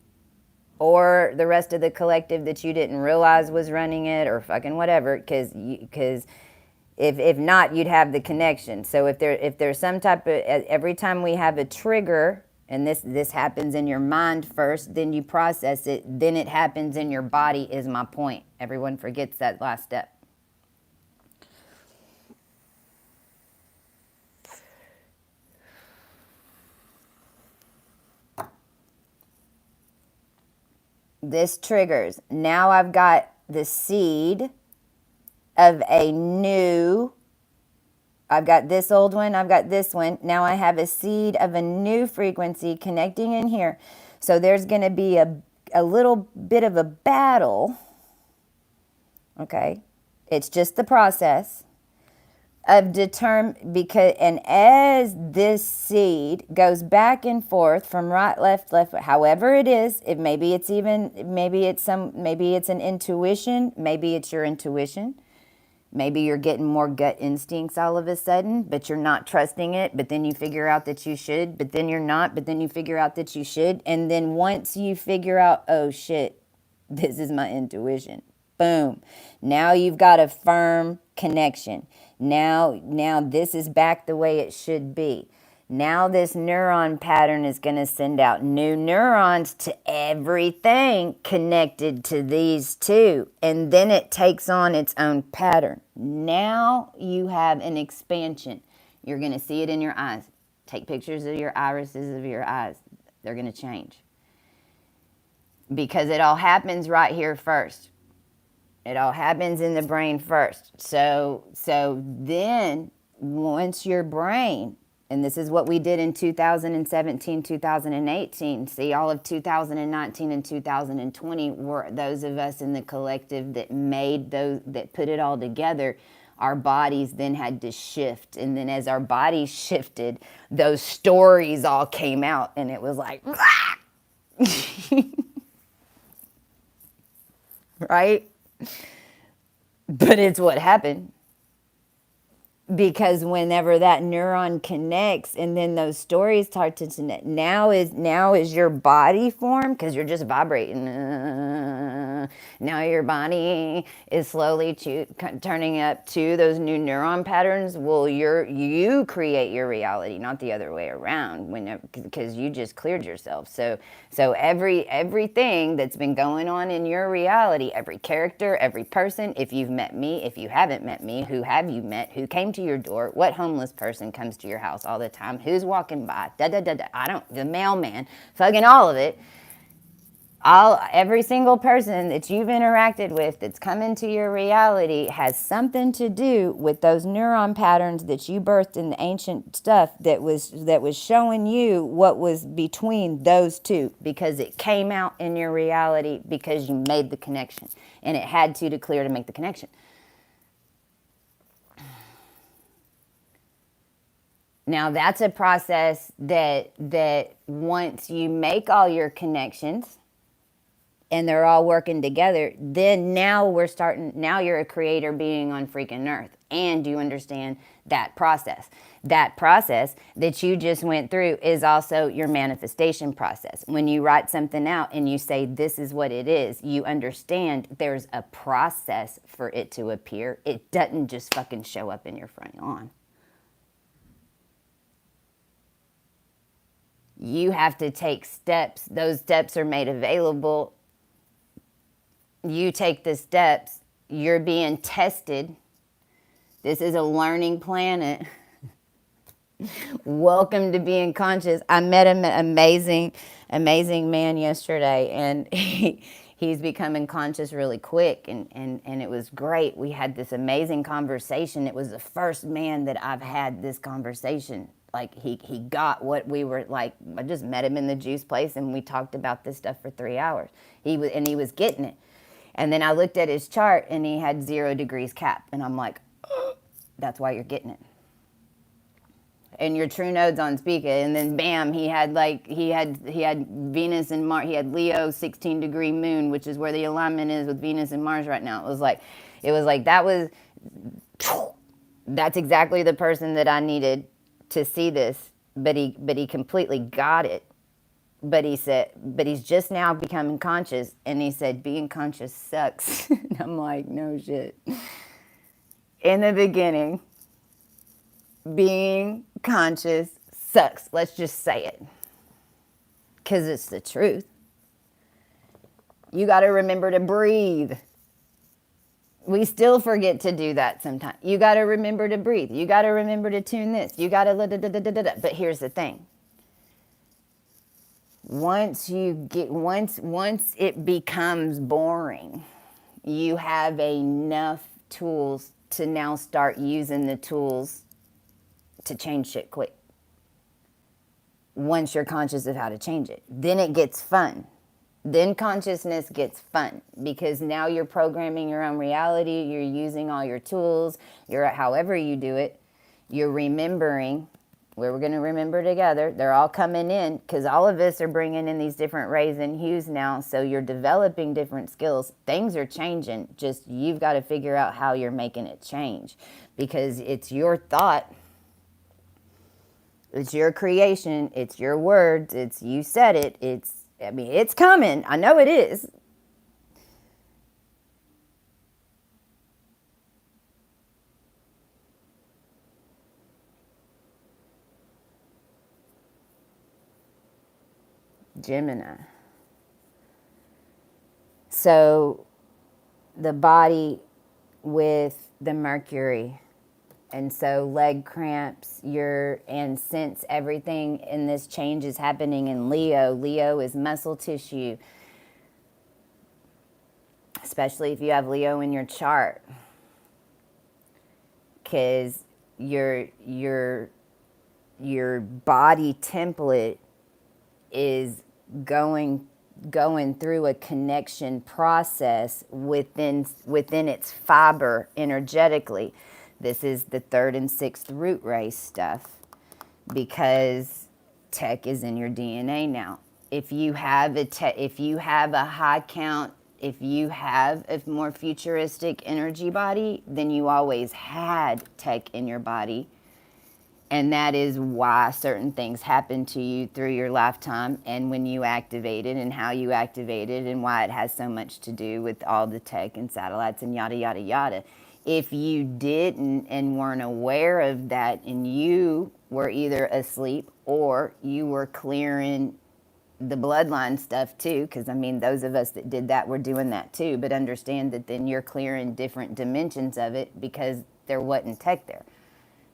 or the rest of the collective that you didn't realize was running it, or fucking whatever. Because if not, you'd have the connection. So if there's some type of, every time we have a trigger, and this happens in your mind first, then you process it, then it happens in your body. Is my point. Everyone forgets that last step. This triggers. Now I've got the seed of a new, I've got this old one, I've got this one. Now I have a seed of a new frequency connecting in here. So there's going to be a little bit of a battle. Okay. It's just the process of because, and as this seed goes back and forth from right, left, however it is, maybe it's an intuition, maybe it's your intuition, maybe you're getting more gut instincts all of a sudden, but you're not trusting it, but then you figure out that you should, but then you're not, but then you figure out that you should, and then once you figure out, oh shit, this is my intuition, boom, now you've got a firm connection. Now this is back the way it should be. Now this neuron pattern is going to send out new neurons to everything connected to these two. And then it takes on its own pattern. Now you have an expansion. You're going to see it in your eyes. Take pictures of your irises of your eyes. They're going to change. Because it all happens right here first. It all happens in the brain first. So then once your brain, and this is what we did in 2017, 2018, see, all of 2019 and 2020 were those of us in the collective that made those, that put it all together. our bodies then had to shift. And then as our bodies shifted, those stories all came out, and it was like, right? But it's what happened. Because whenever that neuron connects and then those stories start to connect, now is your body formed, because you're just vibrating. Now your body is slowly turning up to those new neuron patterns. Well, you create your reality, not the other way around, because you just cleared yourself. So everything that's been going on in your reality, every character, every person, if you've met me, if you haven't met me, who have you met, who came to your door, what homeless person comes to your house all the time, who's walking by, the mailman, fucking all of it. Every single person that you've interacted with that's come into your reality has something to do with those neuron patterns that you birthed in the ancient stuff that was showing you what was between those two, because it came out in your reality because you made the connection, and it had to clear to make the connection. Now that's a process that once you make all your connections and they're all working together, then now you're a creator being on freaking earth. And you understand that process. That process that you just went through is also your manifestation process. When you write something out and you say, this is what it is, you understand there's a process for it to appear. It doesn't just fucking show up in your front lawn. You have to take steps. Those steps are made available. You take the steps. You're being tested. This is a learning planet. Welcome to being conscious. I met an amazing man yesterday, and he's becoming conscious really quick, and it was great. We had this amazing conversation. It was the first man that I've had this conversation. Like, he got what we were like. I just met him in the juice place, and we talked about this stuff for 3 hours. He was getting it. And then I looked at his chart, and he had 0 degrees cap, and I'm like, oh, that's why you're getting it. And your true node's on speaker, and then bam, he had Venus and Mars. He had Leo 16-degree moon, which is where the alignment is with Venus and Mars right now. That's exactly the person that I needed to see this, but he completely got it. But he said, but he's just now becoming conscious, and he said, being conscious sucks. And I'm like, no shit. In the beginning, being conscious sucks. Let's just say it, because it's the truth. You got to remember to breathe. We still forget to do that sometimes. You got to remember to breathe. You got to remember to tune this. You got to but here's the thing. Once it becomes boring, you have enough tools to now start using the tools to change shit quick. Once you're conscious of how to change it, then it gets fun. Then consciousness gets fun, because now you're programming your own reality. You're using all your tools. However you do it, you're remembering. We're going to remember together. They're all coming in, because all of us are bringing in these different rays and hues now. So you're developing different skills. Things are changing. Just you've got to figure out how you're making it change, because it's your thought. It's your creation. It's your words. It's you said it. It's coming. I know it is. Gemini. So the body with the Mercury, and so leg cramps, and since everything in this change is happening in Leo, Leo is muscle tissue, especially if you have Leo in your chart, because your body template is going through a connection process within its fiber energetically. This is the 3rd and 6th root race stuff, because tech is in your DNA now. If you have if you have a high count, if you have a more futuristic energy body, then you always had tech in your body. And that is why certain things happen to you through your lifetime, and when you activate it, and how you activate it, and why it has so much to do with all the tech and satellites and yada, yada, yada. If you didn't and weren't aware of that, and you were either asleep or you were clearing the bloodline stuff too, because I mean, those of us that did that were doing that too, but understand that then you're clearing different dimensions of it because there wasn't tech there.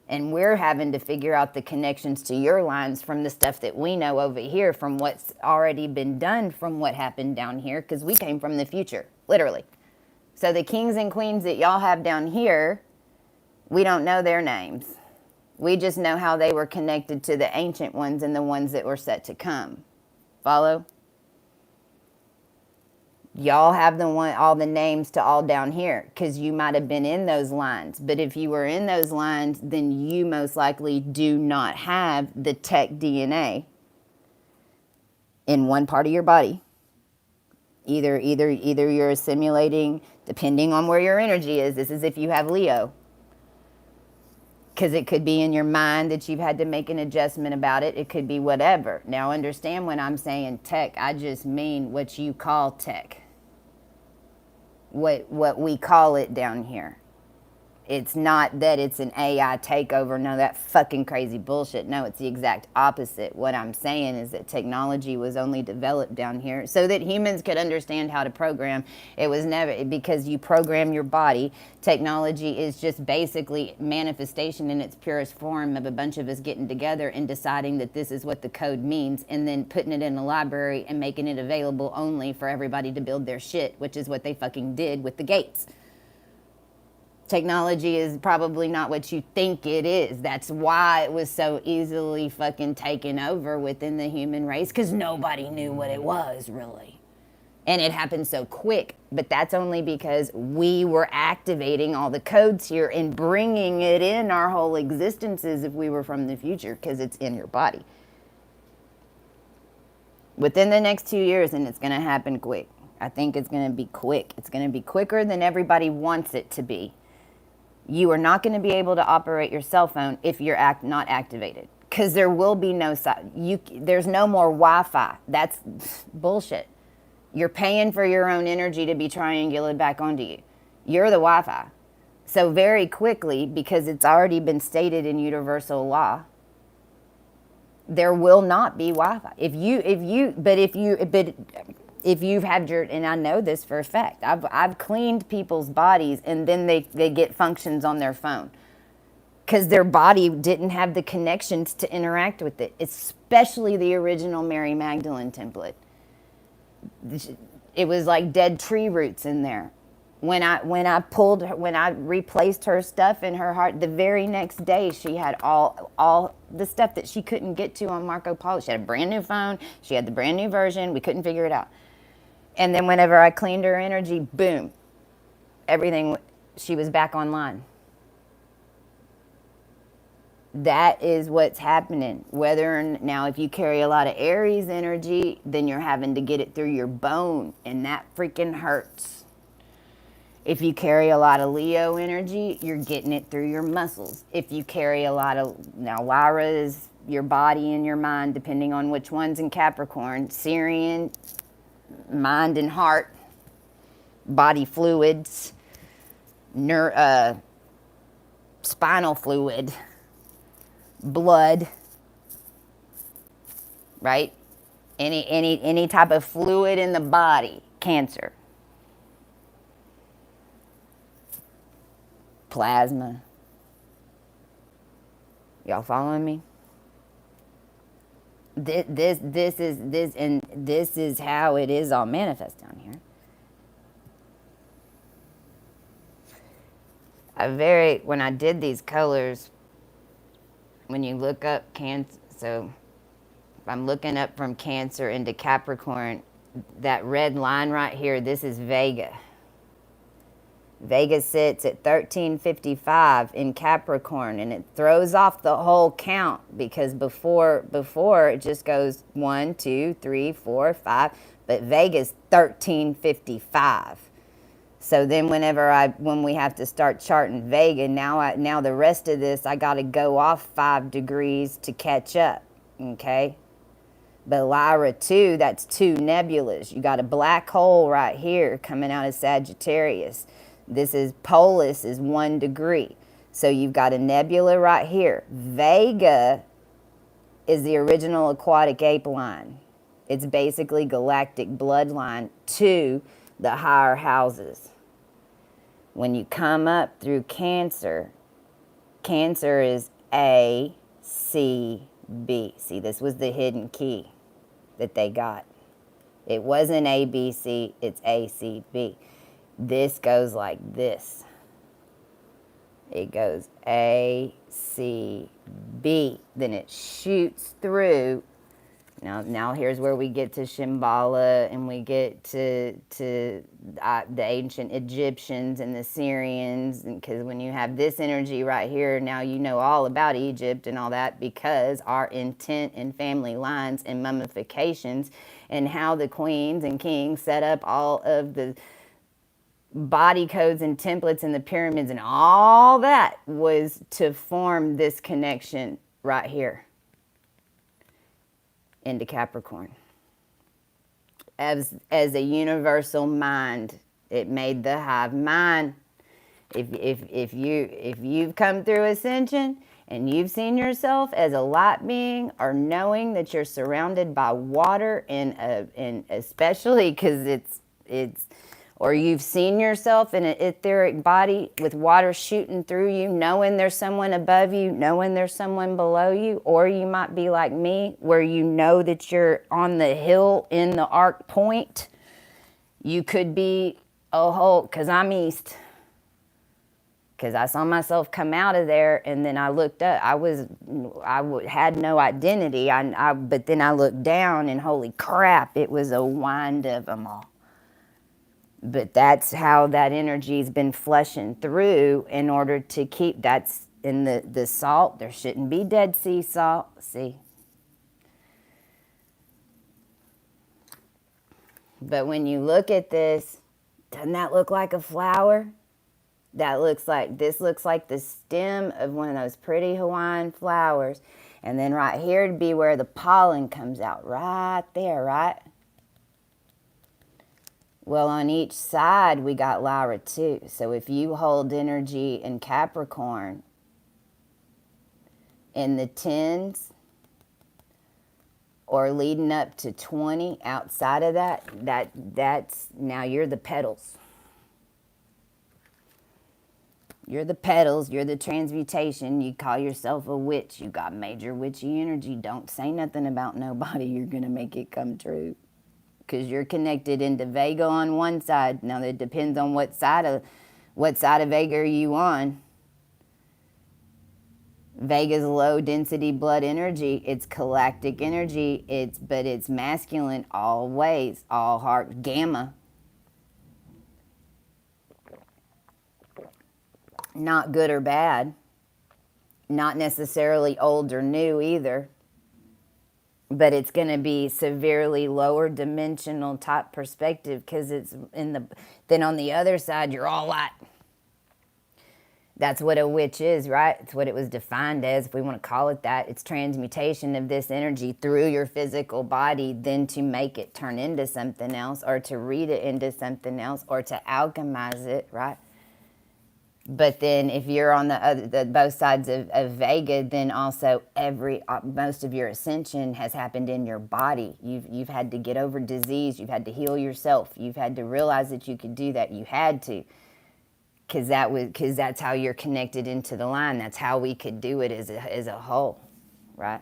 And we're having to figure out the connections to your lines from the stuff that we know over here, from what's already been done, from what happened down here, because we came from the future, literally. So the kings and queens that y'all have down here, we don't know their names. We just know how they were connected to the ancient ones and the ones that were set to come. Follow? Y'all have all the names to all down here, because you might have been in those lines. But if you were in those lines, then you most likely do not have the tech DNA in one part of your body. Either you're assimilating, depending on where your energy is. This is if you have Leo. Because it could be in your mind that you've had to make an adjustment about it. It could be whatever. Now understand, when I'm saying tech, I just mean what you call tech. What we call it down here. It's not that it's an AI takeover. No, that fucking crazy bullshit. No, it's the exact opposite. What I'm saying is that technology was only developed down here so that humans could understand how to program. It was never, because you program your body. Technology is just basically manifestation in its purest form of a bunch of us getting together and deciding that this is what the code means, and then putting it in a library and making it available only for everybody to build their shit, which is what they fucking did with the gates. Technology is probably not what you think it is. That's why it was so easily fucking taken over within the human race, because nobody knew what it was, really. And it happened so quick. But that's only because we were activating all the codes here and bringing it in our whole existences if we were from the future, because it's in your body. Within the next 2 years, and it's going to happen quick. I think it's going to be quick. It's going to be quicker than everybody wants it to be. You are not going to be able to operate your cell phone if you're not activated, because there will be no there's no more Wi-Fi. That's bullshit. You're paying for your own energy to be triangulated back onto you. You're the Wi-Fi. So very quickly, because it's already been stated in universal law, there will not be Wi-Fi. If you've had and I know this for a fact, I've cleaned people's bodies and then they get functions on their phone because their body didn't have the connections to interact with it, especially the original Mary Magdalene template. It was like dead tree roots in there. When I replaced her stuff in her heart, the very next day she had all the stuff that she couldn't get to on Marco Polo. She had a brand new phone. She had the brand new version. We couldn't figure it out. And then whenever I cleaned her energy, boom, everything, she was back online. That is what's happening. Now, if you carry a lot of Aries energy, then you're having to get it through your bone, and that freaking hurts. If you carry a lot of Leo energy, you're getting it through your muscles. If you carry a lot of, now Lyra is your body and your mind, depending on which one's in Capricorn. Syrian, mind and heart, body fluids, spinal fluid, blood, right? Any type of fluid in the body, Cancer. Plasma. Y'all following me? This is how it is all manifest down here. When I did these colors, when you look up Cancer, so if I'm looking up from Cancer into Capricorn, that red line right here, this is Vega. Vega sits at 1355 in Capricorn, and it throws off the whole count because before it just goes 1, 2, 3, 4, 5, but Vega's 1355. So then when we have to start charting Vega, now the rest of this I got to go off 5 degrees to catch up, okay? But Lyra 2, that's 2 nebulas. You got a black hole right here coming out of Sagittarius. This is Polis is 1 degree. So you've got a nebula right here. Vega is the original aquatic ape line. It's basically galactic bloodline to the higher houses. When you come up through Cancer, Cancer is A, C, B. See, this was the hidden key that they got. It wasn't A, B, C, it's A, C, B. This goes like this. It goes A, C, B. Then it shoots through. Now here's where we get to Shambhala, and we get to the ancient Egyptians and the Syrians, because when you have this energy right here, now you know all about Egypt and all that, because our intent and family lines and mummifications and how the queens and kings set up all of the body codes and templates and the pyramids and all that was to form this connection right here into Capricorn. As a universal mind, it made the hive mind. If you've come through ascension and you've seen yourself as a light being, or knowing that you're surrounded by water, and especially because it's or you've seen yourself in an etheric body with water shooting through you, knowing there's someone above you, knowing there's someone below you, or you might be like me, where you know that you're on the hill in the arc point. You could be a whole, because I'm east. Because I saw myself come out of there, and then I looked up. I had no identity, but then I looked down, and holy crap, it was a wind of them all. But that's how that energy's been flushing through in order to keep, that's in the salt. There shouldn't be Dead Sea salt. See? But when you look at this, doesn't that look like a flower? This looks like the stem of one of those pretty Hawaiian flowers. And then right here would be where the pollen comes out. Right there, right? Well, on each side, we got Lyra too. So if you hold energy in Capricorn in the 10s or leading up to 20, outside of that's now you're the petals. You're the petals, you're the transmutation. You call yourself a witch. You got major witchy energy. Don't say nothing about nobody. You're going to make it come true. Because you're connected into Vega on one side. Now, it depends on what side of Vega are you on. Vega's low density blood energy. It's galactic energy. But it's masculine all ways, all heart, gamma. Not good or bad. Not necessarily old or new either. But it's going to be severely lower dimensional type perspective, because it's then on the other side, you're all light. That's what a witch is, right? It's what it was defined as, if we want to call it that. It's transmutation of this energy through your physical body, then to make it turn into something else, or to read it into something else, or to alchemize it, right? But then if you're on the both sides of Vega, then also most of your ascension has happened in your body. You've had to get over disease. You've had to heal yourself. You've had to realize that you could do that. You had to, because that's how you're connected into the line. That's how we could do it as a whole, right?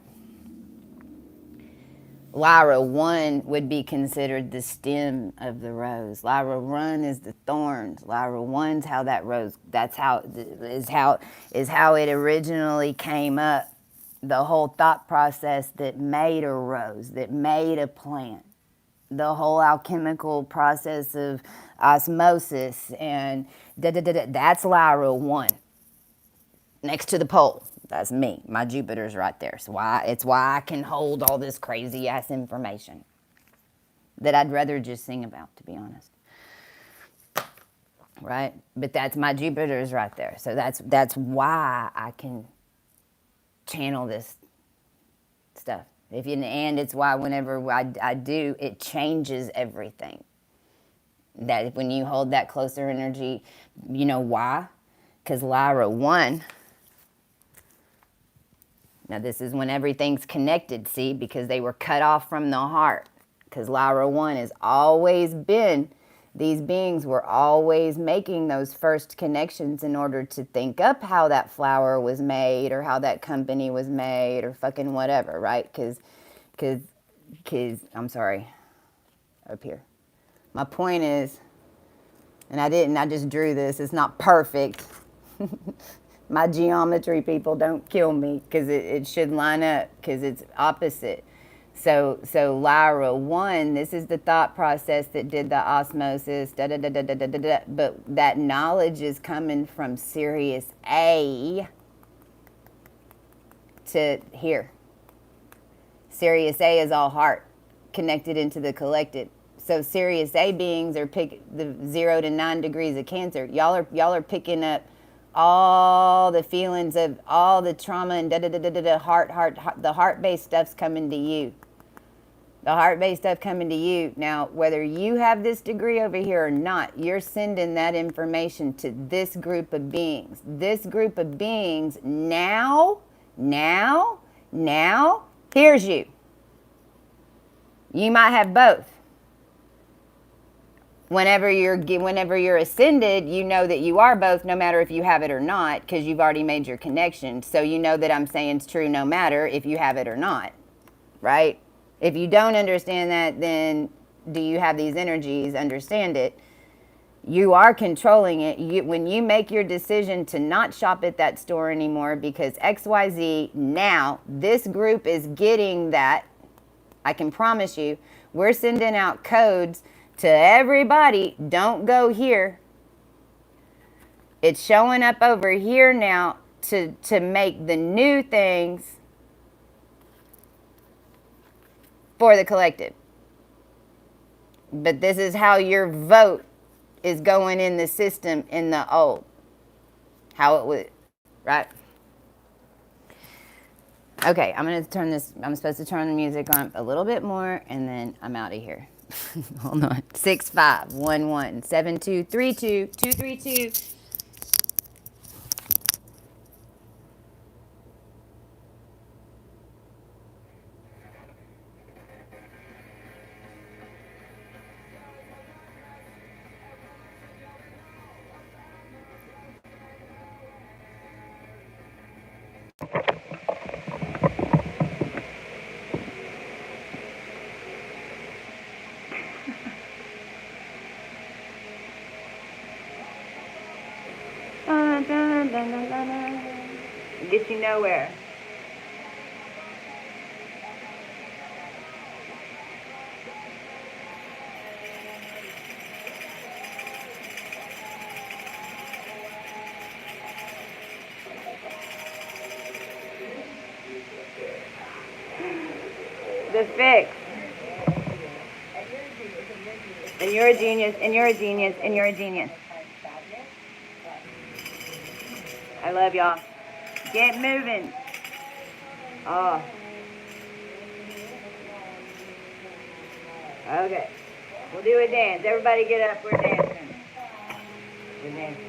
Lyra 1 would be considered the stem of the rose. Lyra 1 is the thorns. Lyra 1's how that rose, that's how it originally came up. The whole thought process that made a rose, that made a plant. the whole alchemical process of osmosis and that's Lyra 1 next to the pole. That's me. My Jupiter's right there. So it's why I can hold all this crazy ass information that I'd rather just sing about, to be honest. Right? But that's my Jupiter's right there. So that's why I can channel this stuff. And it's why whenever I do, it changes everything. That when you hold that closer energy, you know why? Because Lyra 1, now this is when everything's connected, see, because they were cut off from the heart. Because Lyra 1 has always been, these beings were always making those first connections in order to think up how that flower was made or how that company was made or fucking whatever, right? Because, I'm sorry, up here. My point is, and I just drew this, it's not perfect. My geometry people, don't kill me, because it should line up, because it's opposite. So Lyra 1, this is the thought process that did the osmosis, but that knowledge is coming from Sirius A to here. Sirius A is all heart, connected into the collected. So Sirius A beings are the 0 to 9 degrees of Cancer. Y'all are picking up all the feelings of all the trauma and heart, the heart-based stuff's coming to you. The heart-based stuff coming to you. Now, whether you have this degree over here or not, you're sending that information to this group of beings. This group of beings now, here's you. You might have both. Whenever you're ascended, you know that you are both, no matter if you have it or not, because you've already made your connection. So you know that I'm saying it's true no matter if you have it or not, right? If you don't understand that, then do you have these energies? Understand it. You are controlling it. When you make your decision to not shop at that store anymore because XYZ, now this group is getting that. I can promise you, we're sending out codes to everybody. Don't go here. It's showing up over here now to make the new things for the collective. But this is how your vote is going in the system in the old. How it would, right? Okay, I'm going to turn this, I'm supposed to turn the music on a little bit more, and then I'm out of here. Hold on. 65117232 Get you nowhere. The fix. And you're a genius, and you're a genius, and you're a genius. I love y'all. Get moving. Oh. Okay. We'll do a dance. Everybody get up. We're dancing. We're dancing.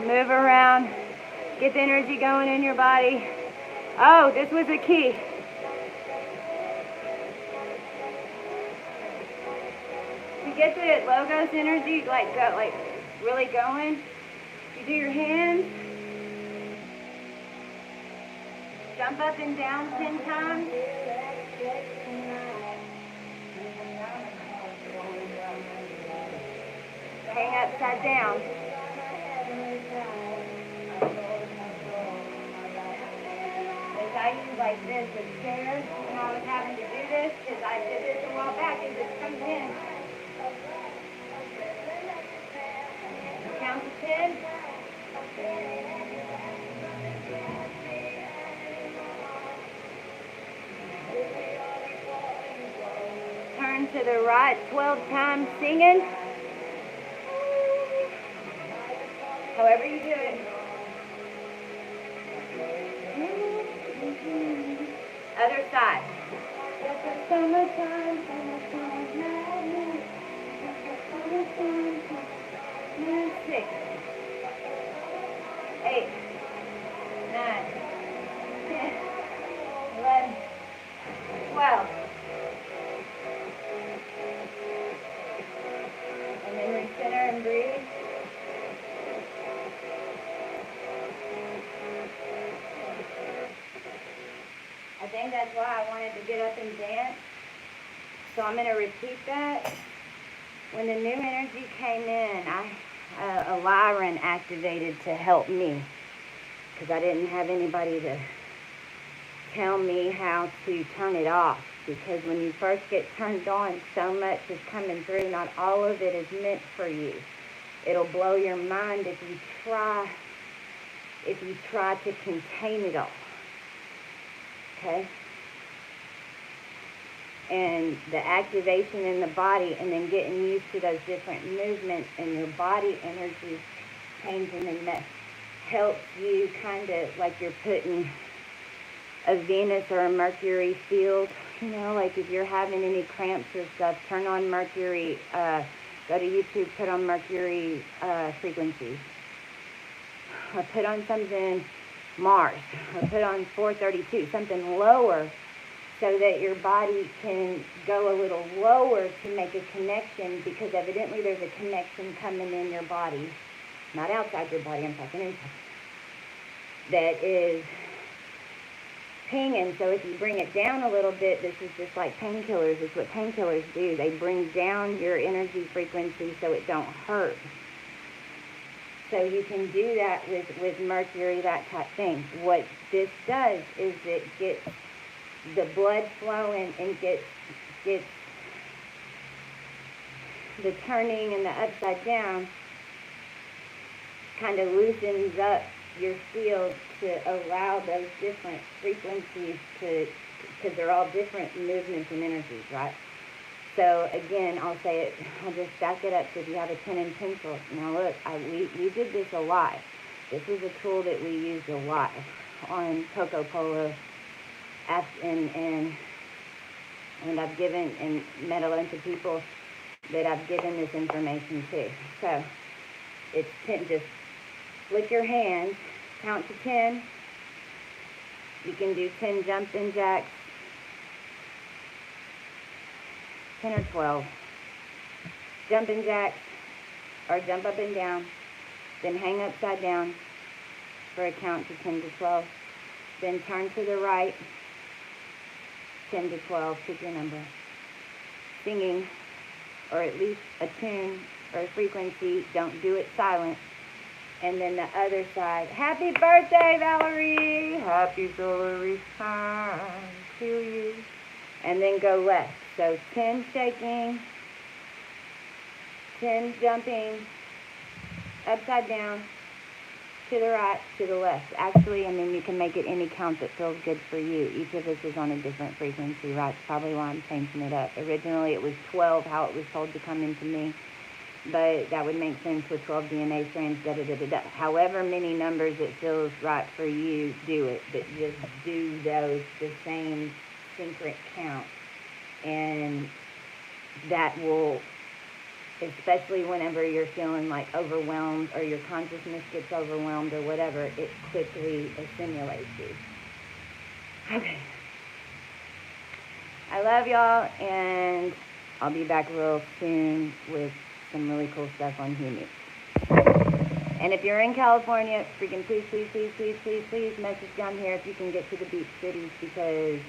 Move around. Get the energy going in your body. Oh, this was a key. To get the logos energy, like really going, you do your hands. Jump up and down 10 times. Hang upside down. As I use like this with chairs, when I was having to do this, because I did this a while back, is it comes in. Count to 10. Turn to the right 12 times singing. However you do it. Other side. 6, 8, 9, 10, 11, 12. And then recenter and breathe. I think that's why I wanted to get up and dance. So I'm going to repeat that. When the new energy came in, a Lyran activated to help me, because I didn't have anybody to tell me how to turn it off. Because when you first get turned on, so much is coming through. Not all of it is meant for you. It'll blow your mind if you try to contain it all. Okay? And the activation in the body, and then getting used to those different movements and your body energy changing, and that helps you kind of like you're putting a Venus or a Mercury field, you know, like if you're having any cramps or stuff, turn on Mercury, go to YouTube, put on Mercury frequencies, or put on something Mars, or put on 432, something lower, so that your body can go a little lower to make a connection, because evidently there's a connection coming in your body, not outside your body, I'm talking inside, that is pinging. So if you bring it down a little bit, this is just like painkillers. It's what painkillers do. They bring down your energy frequency so it don't hurt. So you can do that with Mercury, that type thing. What this does is it gets the blood flowing and gets the turning and the upside down, kind of loosens up your field to allow those different frequencies to, because they're all different movements and energies, right? So again, I'll say it, I'll just back it up. So if you have a pen and pencil, now look, we did this a lot. This was a tool that we used a lot on Coco Polo, and I've given and met a bunch of people that I've given this information to. So it's 10, just flick your hands, count to 10. You can do 10 jumping jacks, 10 or 12. Jumping jacks, or jump up and down, then hang upside down for a count to 10 to 12. Then turn to the right, 10 to 12, pick your number. Singing, or at least a tune or a frequency, don't do it silent. And then the other side, happy birthday, Valerie! Happy solar return to you. And then go left. So 10 shaking, 10 jumping, upside down, to the right, to the left. Actually, I mean, you can make it any count that feels good for you. Each of us is on a different frequency, right? That's probably why I'm changing it up. Originally, it was 12, how it was told to come into me. But that would make sense with 12 DNA strands, da-da-da-da-da. However many numbers it feels right for you, do it. But just do those, the same synchric count. And that will especially whenever you're feeling like overwhelmed or your consciousness gets overwhelmed or whatever, it quickly assimilates you. Okay. I love y'all, and I'll be back real soon with some really cool stuff on HUE. And if you're in California, freaking please, please, please, please, please, please message down here if you can get to the beach cities, because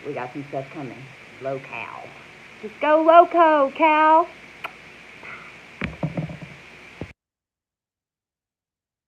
we got some stuff coming. Low-cal. Just go loco, Cal.